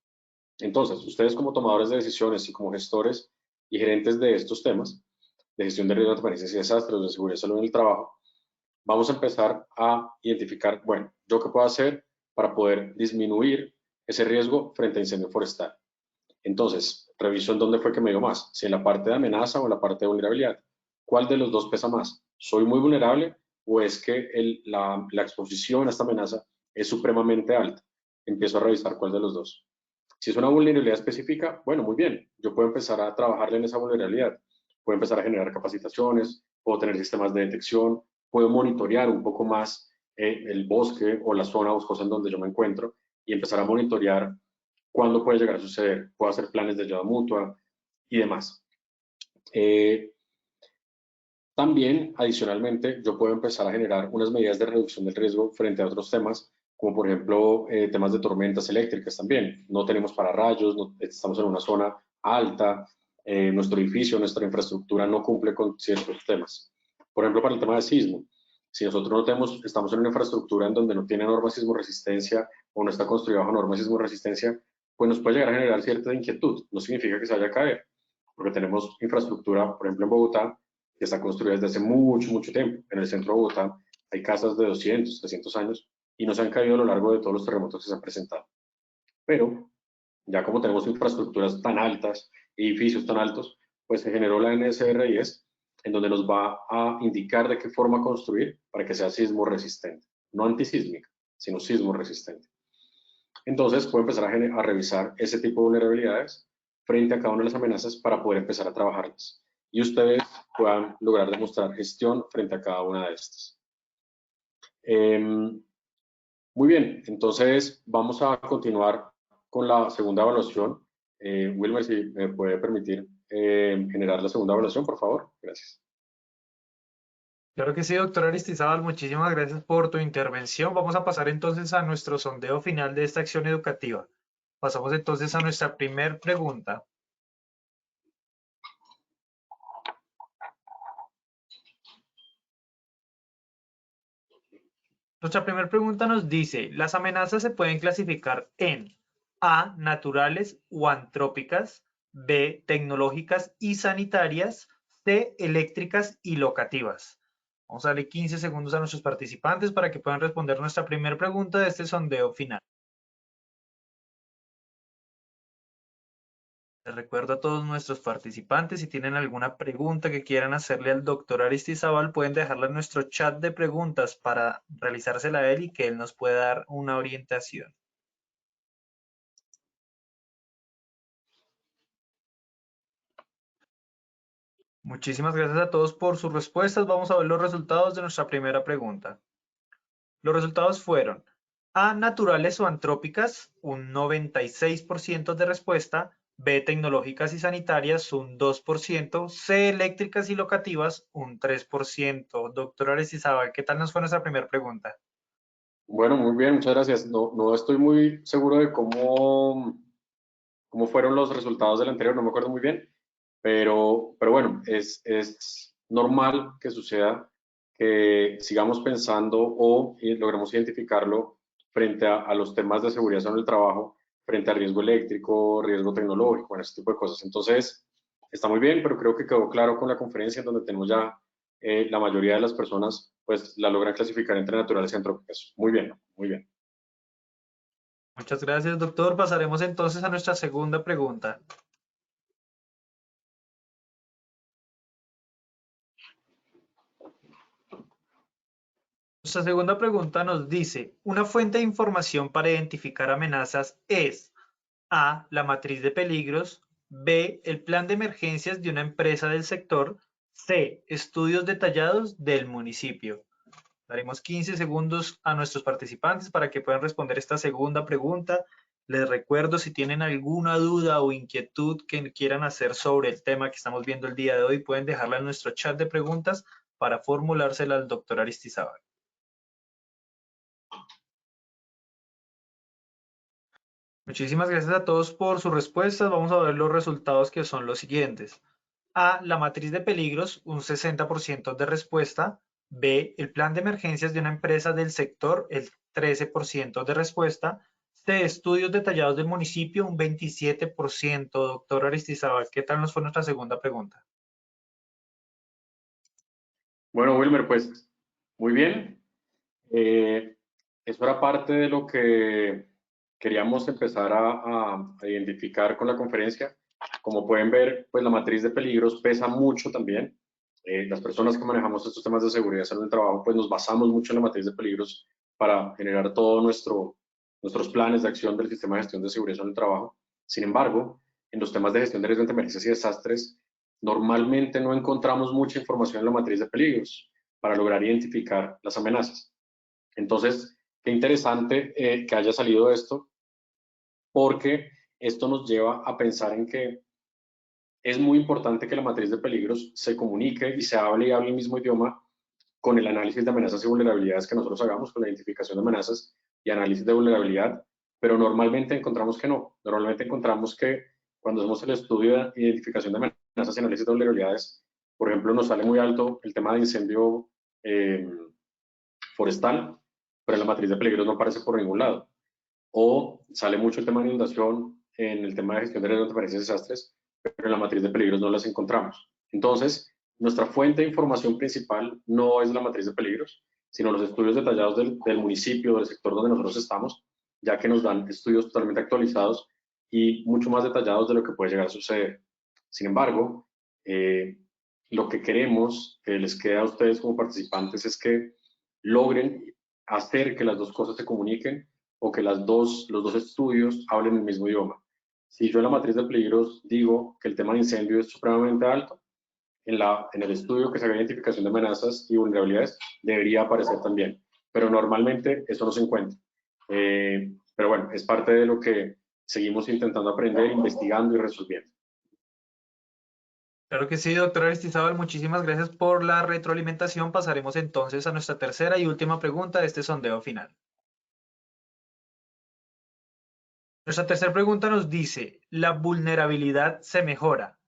Entonces, ustedes como tomadores de decisiones y como gestores y gerentes de estos temas, de gestión de riesgos, emergencias y desastres, de seguridad y salud en el trabajo, vamos a empezar a identificar, bueno, ¿yo qué puedo hacer para poder disminuir ese riesgo frente a incendio forestal? Entonces, reviso en dónde fue que me dio más, si en la parte de amenaza o en la parte de vulnerabilidad. ¿Cuál de los dos pesa más? ¿Soy muy vulnerable o es que la exposición a esta amenaza es supremamente alta? Empiezo a revisar cuál de los dos. Si es una vulnerabilidad específica, bueno, muy bien, yo puedo empezar a trabajarle en esa vulnerabilidad. Puedo empezar a generar capacitaciones, puedo tener sistemas de detección, puedo monitorear un poco más el bosque o la zona boscosa en donde yo me encuentro y empezar a monitorear cuándo puede llegar a suceder, puedo hacer planes de ayuda mutua y demás. También, adicionalmente, yo puedo empezar a generar unas medidas de reducción del riesgo frente a otros temas, como por ejemplo temas de tormentas eléctricas también. No tenemos pararrayos, no, estamos en una zona alta, nuestro edificio, nuestra infraestructura no cumple con ciertos temas. Por ejemplo, para el tema de sismo, si nosotros no tenemos, estamos en una infraestructura en donde no tiene norma sismo resistencia o no está construida bajo norma sismo resistencia, pues nos puede llegar a generar cierta inquietud. No significa que se vaya a caer, porque tenemos infraestructura, por ejemplo en Bogotá, que está construida desde hace mucho, mucho tiempo. En el centro de Bogotá hay casas de 200, 300 años y no se han caído a lo largo de todos los terremotos que se han presentado. Pero ya como tenemos infraestructuras tan altas, edificios tan altos, pues se generó la NSR-10, en donde nos va a indicar de qué forma construir para que sea sismo resistente, no antisísmica, sino sismo resistente. Entonces puedo empezar a revisar ese tipo de vulnerabilidades frente a cada una de las amenazas para poder empezar a trabajarlas y ustedes puedan lograr demostrar gestión frente a cada una de estas. Muy bien, entonces vamos a continuar con la segunda evaluación. Wilmer, si me puede permitir generar la segunda evaluación, por favor. Gracias. Claro que sí, doctor Aristizábal, muchísimas gracias por tu intervención. Vamos a pasar entonces a nuestro sondeo final de esta acción educativa. Pasamos entonces a nuestra primera pregunta. Nuestra primera pregunta nos dice, las amenazas se pueden clasificar en A, naturales o antrópicas, B, tecnológicas y sanitarias, C, eléctricas y locativas. Vamos a darle 15 segundos a nuestros participantes para que puedan responder nuestra primera pregunta de este sondeo final. Les recuerdo a todos nuestros participantes, si tienen alguna pregunta que quieran hacerle al doctor Aristizábal, pueden dejarla en nuestro chat de preguntas para realizársela a él y que él nos pueda dar una orientación. Muchísimas gracias a todos por sus respuestas. Vamos a ver los resultados de nuestra primera pregunta. Los resultados fueron A, naturales o antrópicas, un 96% de respuesta, B, tecnológicas y sanitarias, un 2%, C, eléctricas y locativas, un 3%. Doctor Aristizábal, ¿qué tal nos fue nuestra primera pregunta? Bueno, muy bien, muchas gracias. No estoy muy seguro de cómo fueron los resultados del anterior, no me acuerdo muy bien, pero bueno, es normal que suceda que sigamos pensando o logremos identificarlo frente a los temas de seguridad en el trabajo, frente a riesgo eléctrico, riesgo tecnológico, bueno, ese tipo de cosas. Entonces, está muy bien, pero creo que quedó claro con la conferencia en donde tenemos ya la mayoría de las personas, pues la logran clasificar entre naturales y antrópicas. Muy bien, muy bien. Muchas gracias, doctor. Pasaremos entonces a nuestra segunda pregunta. Nuestra segunda pregunta nos dice, una fuente de información para identificar amenazas es A, la matriz de peligros, B, el plan de emergencias de una empresa del sector, C, estudios detallados del municipio. Daremos 15 segundos a nuestros participantes para que puedan responder esta segunda pregunta. Les recuerdo, si tienen alguna duda o inquietud que quieran hacer sobre el tema que estamos viendo el día de hoy, pueden dejarla en nuestro chat de preguntas para formulársela al doctor Aristizábal. Muchísimas gracias a todos por sus respuestas. Vamos a ver los resultados, que son los siguientes. A, la matriz de peligros, un 60% de respuesta. B, el plan de emergencias de una empresa del sector, el 13% de respuesta. C, estudios detallados del municipio, un 27%. Doctor Aristizábal, ¿qué tal nos fue nuestra segunda pregunta? Bueno, Wilmer, pues muy bien. Eso era parte de lo que queríamos empezar a identificar con la conferencia. Como pueden ver, pues la matriz de peligros pesa mucho también. Las personas que manejamos estos temas de seguridad en el trabajo, pues nos basamos mucho en la matriz de peligros para generar todos nuestros planes de acción del sistema de gestión de seguridad en el trabajo. Sin embargo, en los temas de gestión de riesgos de emergencias y desastres, normalmente no encontramos mucha información en la matriz de peligros para lograr identificar las amenazas. Entonces, qué interesante que haya salido esto, porque esto nos lleva a pensar en que es muy importante que la matriz de peligros se comunique y se hable el mismo idioma con el análisis de amenazas y vulnerabilidades que nosotros hagamos, con la identificación de amenazas y análisis de vulnerabilidad, pero normalmente encontramos que no. Normalmente encontramos que cuando hacemos el estudio de identificación de amenazas y análisis de vulnerabilidades, por ejemplo, nos sale muy alto el tema de incendio forestal, pero en la matriz de peligros no aparece por ningún lado. O sale mucho el tema de inundación en el tema de gestión de riesgos de emergencias y desastres, pero en la matriz de peligros no las encontramos. Entonces, nuestra fuente de información principal no es la matriz de peligros, sino los estudios detallados del municipio, del sector donde nosotros estamos, ya que nos dan estudios totalmente actualizados y mucho más detallados de lo que puede llegar a suceder. Sin embargo, lo que queremos que les quede a ustedes como participantes es que logren hacer que las dos cosas se comuniquen o que los dos estudios hablen el mismo idioma. Si yo en la matriz de peligros digo que el tema de incendio es supremamente alto, en el estudio que se haga identificación de amenazas y vulnerabilidades debería aparecer también, pero normalmente eso no se encuentra. Pero bueno, es parte de lo que seguimos intentando aprender, investigando y resolviendo. Claro que sí, doctora Aristizábal, muchísimas gracias por la retroalimentación. Pasaremos entonces a nuestra tercera y última pregunta de este sondeo final. Nuestra tercera pregunta nos dice, ¿la vulnerabilidad se mejora?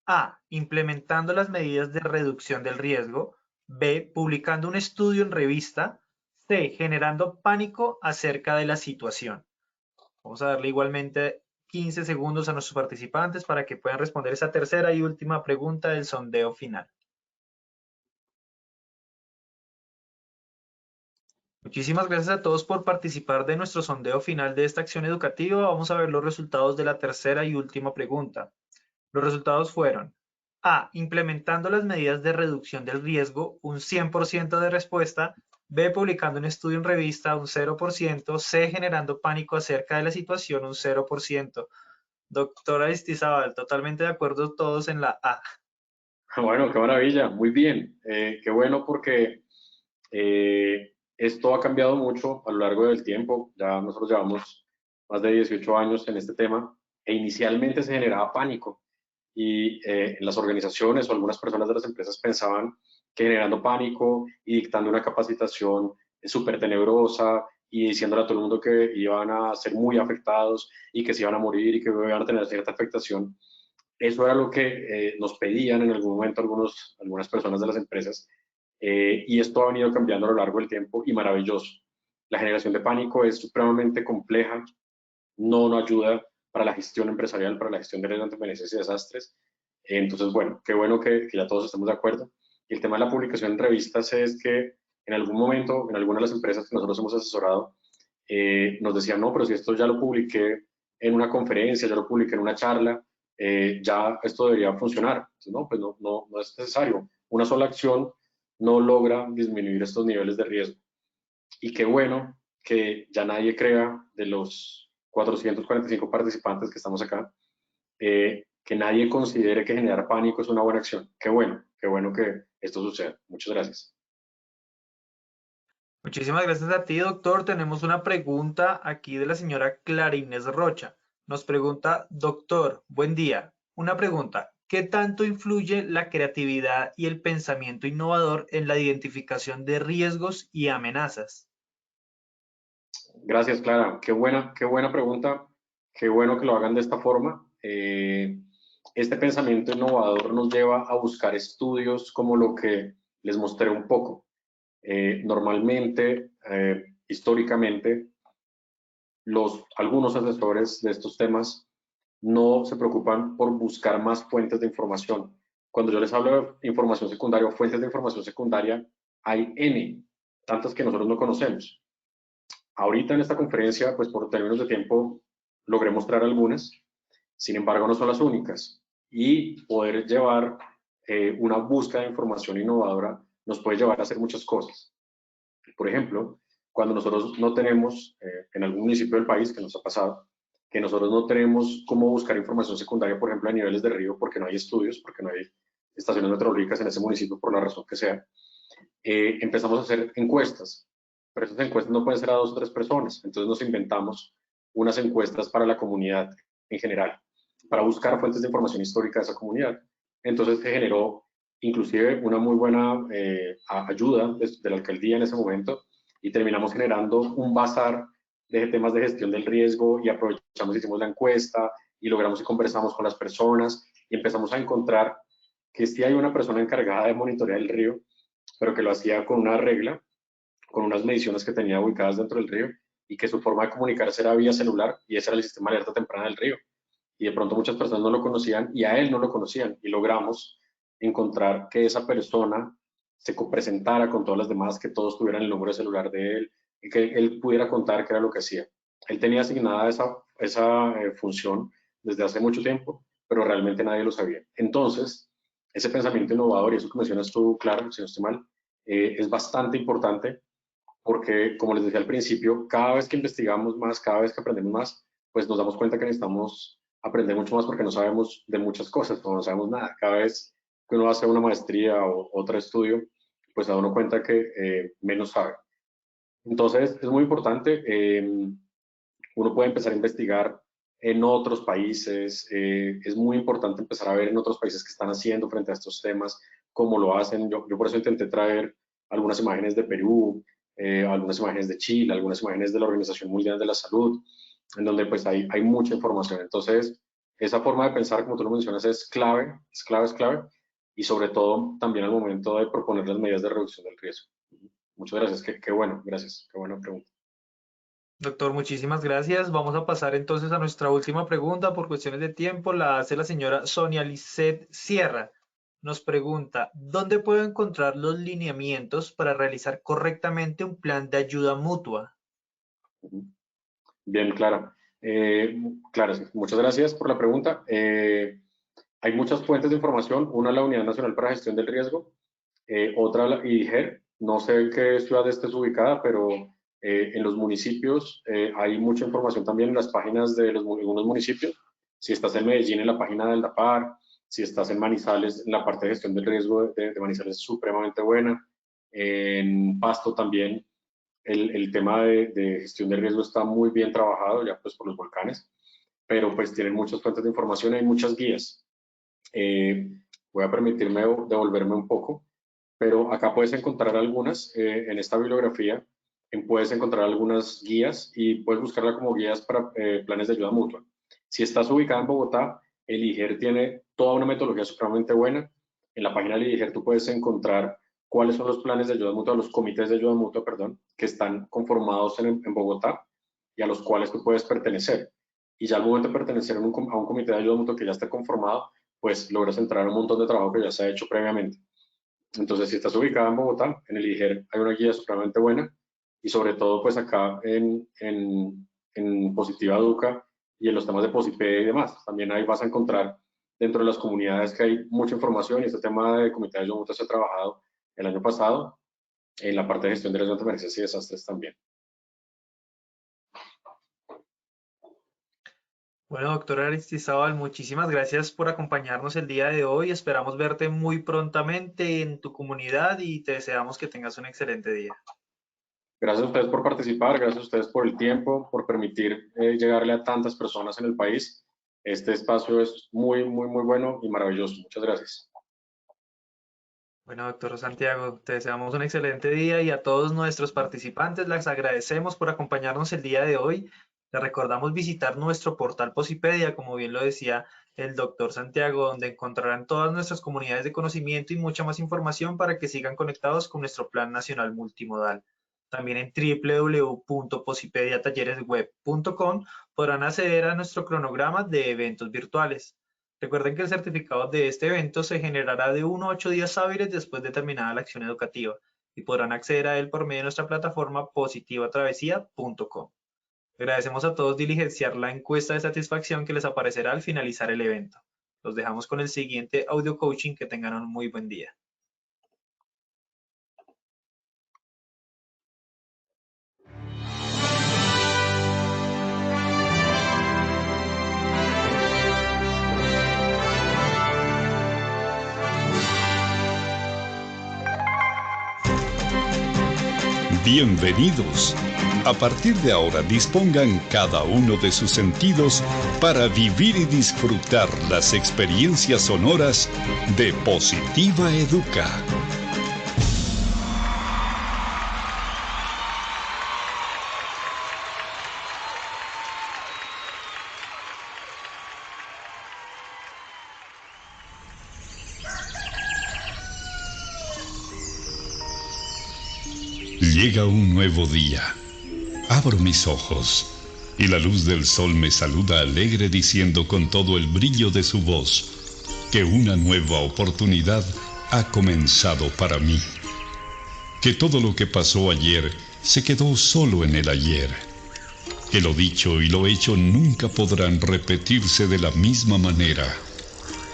A, implementando las medidas de reducción del riesgo. B, publicando un estudio en revista. C, generando pánico acerca de la situación. Vamos a darle igualmente 15 segundos a nuestros participantes para que puedan responder esa tercera y última pregunta del sondeo final. Muchísimas gracias a todos por participar de nuestro sondeo final de esta acción educativa. Vamos a ver los resultados de la tercera y última pregunta. Los resultados fueron A, implementando las medidas de reducción del riesgo, un 100% de respuesta. B, publicando un estudio en revista, un 0%. C, generando pánico acerca de la situación, un 0%. Doctora Aristizábal, totalmente de acuerdo todos en la A. Bueno, qué maravilla, muy bien. Qué bueno porque esto ha cambiado mucho a lo largo del tiempo. Ya nosotros llevamos más de 18 años en este tema e inicialmente se generaba pánico y en las organizaciones o algunas personas de las empresas pensaban que generando pánico y dictando una capacitación súper tenebrosa y diciéndole a todo el mundo que iban a ser muy afectados y que se iban a morir y que iban a tener cierta afectación. Eso era lo que nos pedían en algún momento algunas personas de las empresas y esto ha venido cambiando a lo largo del tiempo y maravilloso. La generación de pánico es supremamente compleja, no ayuda para la gestión empresarial, para la gestión de riesgos ante emergencias y desastres. Entonces, bueno, qué bueno que ya todos estemos de acuerdo. Y el tema de la publicación en revistas es que en algún momento, en algunas de las empresas que nosotros hemos asesorado, nos decían, no, pero si esto ya lo publiqué en una conferencia, ya lo publiqué en una charla, ya esto debería funcionar. Entonces, no, pues no es necesario. Una sola acción no logra disminuir estos niveles de riesgo. Y qué bueno que ya nadie crea de los 445 participantes que estamos acá, que nadie considere que generar pánico es una buena acción. Qué bueno que esto suceda. Muchas gracias. Muchísimas gracias a ti, doctor. Tenemos una pregunta aquí de la señora Clara Inés Rocha. Nos pregunta, doctor, buen día. Una pregunta, ¿qué tanto influye la creatividad y el pensamiento innovador en la identificación de riesgos y amenazas? Gracias, Clara. Qué buena pregunta. Qué bueno que lo hagan de esta forma. Este pensamiento innovador nos lleva a buscar estudios como lo que les mostré un poco. Normalmente, históricamente, algunos asesores de estos temas no se preocupan por buscar más fuentes de información. Cuando yo les hablo de información secundaria o fuentes de información secundaria, hay N, tantas que nosotros no conocemos. Ahorita en esta conferencia, pues por términos de tiempo, logré mostrar algunas, sin embargo no son las únicas. Y poder llevar una búsqueda de información innovadora nos puede llevar a hacer muchas cosas. Por ejemplo, cuando nosotros no tenemos, en algún municipio del país, que nos ha pasado, que nosotros no tenemos cómo buscar información secundaria, por ejemplo, a niveles de río, porque no hay estudios, porque no hay estaciones meteorológicas en ese municipio, por la razón que sea, empezamos a hacer encuestas, pero esas encuestas no pueden ser a 2 o 3 personas, entonces nos inventamos unas encuestas para la comunidad en general, para buscar fuentes de información histórica de esa comunidad. Entonces se generó inclusive una muy buena ayuda de la alcaldía en ese momento y terminamos generando un bazar de temas de gestión del riesgo y aprovechamos, hicimos la encuesta y logramos y conversamos con las personas y empezamos a encontrar que sí hay una persona encargada de monitorear el río, pero que lo hacía con una regla, con unas mediciones que tenía ubicadas dentro del río y que su forma de comunicarse era vía celular y ese era el sistema de alerta temprana del río. Y de pronto muchas personas no lo conocían y a él no lo conocían y logramos encontrar que esa persona se presentara con todas las demás, que todos tuvieran el número de celular de él y que él pudiera contar qué era lo que hacía. Él tenía asignada esa función desde hace mucho tiempo, pero realmente nadie lo sabía. Entonces, ese pensamiento innovador y eso que mencionas tú, claro, si no estoy mal, es bastante importante porque, como les decía al principio, cada vez que investigamos más, cada vez que aprendemos más, pues nos damos cuenta que necesitamos aprender mucho más porque no sabemos de muchas cosas, o no sabemos nada. Cada vez que uno hace una maestría o otro estudio, pues se da uno cuenta que menos sabe. Entonces, es muy importante. Uno puede empezar a investigar en otros países. Es muy importante empezar a ver en otros países qué están haciendo frente a estos temas, cómo lo hacen. Yo por eso intenté traer algunas imágenes de Perú, algunas imágenes de Chile, algunas imágenes de la Organización Mundial de la Salud, en donde pues hay mucha información. Entonces, esa forma de pensar, como tú lo mencionas, es clave, es clave, es clave, y sobre todo también al momento de proponer las medidas de reducción del riesgo. Muchas gracias, qué bueno, gracias, qué buena pregunta. Doctor, muchísimas gracias. Vamos a pasar entonces a nuestra última pregunta. Por cuestiones de tiempo, la hace la señora Sonia Lisset Sierra. Nos pregunta, ¿dónde puedo encontrar los lineamientos para realizar correctamente un plan de ayuda mutua? Bien, claro. Claro, sí. Muchas gracias por la pregunta. Hay muchas fuentes de información. Una, la Unidad Nacional para Gestión del Riesgo. Otra, la IDIGER. No sé en qué ciudad estés ubicada, pero en los municipios hay mucha información también en las páginas de algunos municipios. Si estás en Medellín, en la página del DAPAR. Si estás en Manizales, en la parte de gestión del riesgo de Manizales es supremamente buena. En Pasto también el tema de gestión de riesgo está muy bien trabajado ya pues por los volcanes, pero pues tienen muchas fuentes de información y hay muchas guías. Voy a permitirme devolverme un poco, pero acá puedes encontrar algunas, en esta bibliografía, puedes encontrar algunas guías y puedes buscarla como guías para planes de ayuda mutua. Si estás ubicada en Bogotá, el IGER tiene toda una metodología supremamente buena. En la página del IGER tú puedes encontrar cuáles son los planes de ayuda mutua, los comités de ayuda mutua, perdón, que están conformados en Bogotá y a los cuales tú puedes pertenecer. Y ya al momento de pertenecer a un comité de ayuda mutua que ya esté conformado, pues logras entrar a un montón de trabajo que ya se ha hecho previamente. Entonces, si estás ubicada en Bogotá, en el IGER hay una guía supremamente buena y sobre todo pues acá en Positiva Educa y en los temas de Posipe y demás. También ahí vas a encontrar dentro de las comunidades que hay mucha información y este tema de comité de ayuda mutua se ha trabajado el año pasado en la parte de gestión de riesgos de emergencias y desastres también. Bueno, doctor Aristizábal, muchísimas gracias por acompañarnos el día de hoy. Esperamos verte muy prontamente en tu comunidad y te deseamos que tengas un excelente día. Gracias a ustedes por participar, gracias a ustedes por el tiempo, por permitir llegarle a tantas personas en el país. Este espacio es muy, muy, muy bueno y maravilloso. Muchas gracias. Bueno, doctor Santiago, te deseamos un excelente día y a todos nuestros participantes les agradecemos por acompañarnos el día de hoy. Les recordamos visitar nuestro portal Posipedia, como bien lo decía el doctor Santiago, donde encontrarán todas nuestras comunidades de conocimiento y mucha más información para que sigan conectados con nuestro Plan Nacional Multimodal. También en www.posipediatalleresweb.com podrán acceder a nuestro cronograma de eventos virtuales. Recuerden que el certificado de este evento se generará de 1 a 8 días hábiles después de terminada la acción educativa y podrán acceder a él por medio de nuestra plataforma positivatravesía.com. Agradecemos a todos diligenciar la encuesta de satisfacción que les aparecerá al finalizar el evento. Los dejamos con el siguiente audio coaching. Que tengan un muy buen día. Bienvenidos. A partir de ahora dispongan cada uno de sus sentidos para vivir y disfrutar las experiencias sonoras de Positiva Educa. Llega un nuevo día. Abro mis ojos y la luz del sol me saluda alegre diciendo con todo el brillo de su voz que una nueva oportunidad ha comenzado para mí. Que todo lo que pasó ayer se quedó solo en el ayer. Que lo dicho y lo hecho nunca podrán repetirse de la misma manera.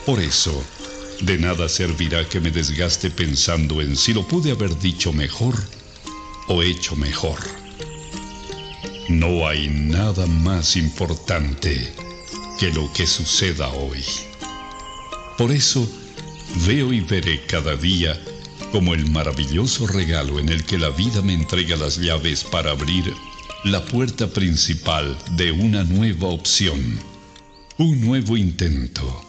Por eso, De nada servirá que me desgaste pensando en si lo pude haber dicho mejor o hecho mejor. No hay nada más importante que lo que suceda hoy. Por eso, veo y veré cada día como el maravilloso regalo en el que la vida me entrega las llaves para abrir la puerta principal de una nueva opción, un nuevo intento,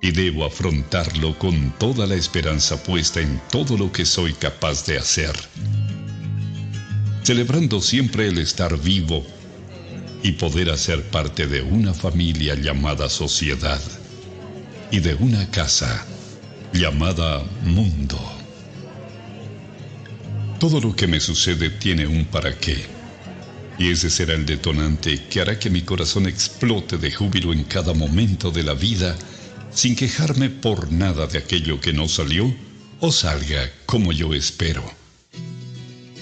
y debo afrontarlo con toda la esperanza puesta en todo lo que soy capaz de hacer, celebrando siempre el estar vivo y poder hacer parte de una familia llamada sociedad y de una casa llamada mundo. Todo lo que me sucede tiene un para qué, y ese será el detonante que hará que mi corazón explote de júbilo en cada momento de la vida, sin quejarme por nada de aquello que no salió o salga como yo espero.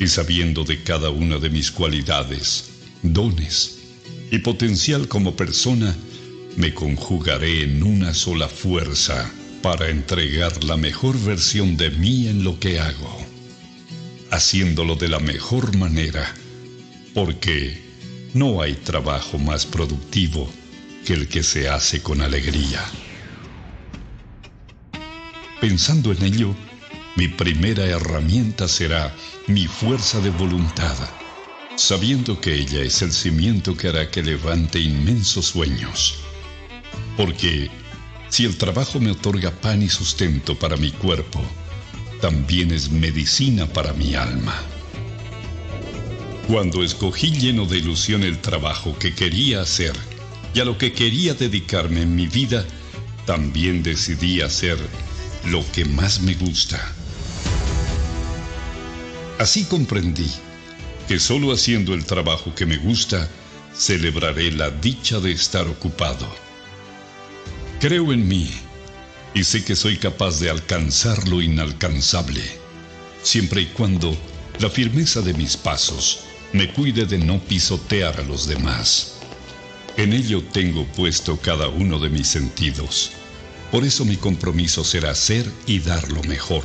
Y sabiendo de cada una de mis cualidades, dones y potencial como persona, me conjugaré en una sola fuerza para entregar la mejor versión de mí en lo que hago, haciéndolo de la mejor manera, porque no hay trabajo más productivo que el que se hace con alegría. Pensando en ello, mi primera herramienta será mi fuerza de voluntad, sabiendo que ella es el cimiento que hará que levante inmensos sueños. Porque si el trabajo me otorga pan y sustento para mi cuerpo, también es medicina para mi alma. Cuando escogí lleno de ilusión el trabajo que quería hacer y a lo que quería dedicarme en mi vida, también decidí hacer lo que más me gusta. Así comprendí que solo haciendo el trabajo que me gusta, celebraré la dicha de estar ocupado. Creo en mí y sé que soy capaz de alcanzar lo inalcanzable, siempre y cuando la firmeza de mis pasos me cuide de no pisotear a los demás. En ello tengo puesto cada uno de mis sentidos. Por eso mi compromiso será hacer y dar lo mejor,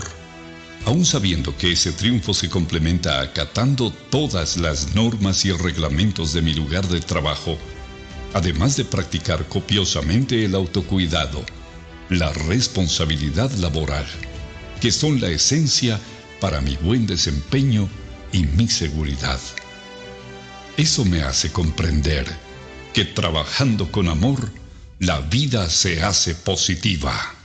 aun sabiendo que ese triunfo se complementa acatando todas las normas y reglamentos de mi lugar de trabajo, además de practicar copiosamente el autocuidado, la responsabilidad laboral, que son la esencia para mi buen desempeño y mi seguridad. Eso me hace comprender que trabajando con amor, la vida se hace positiva.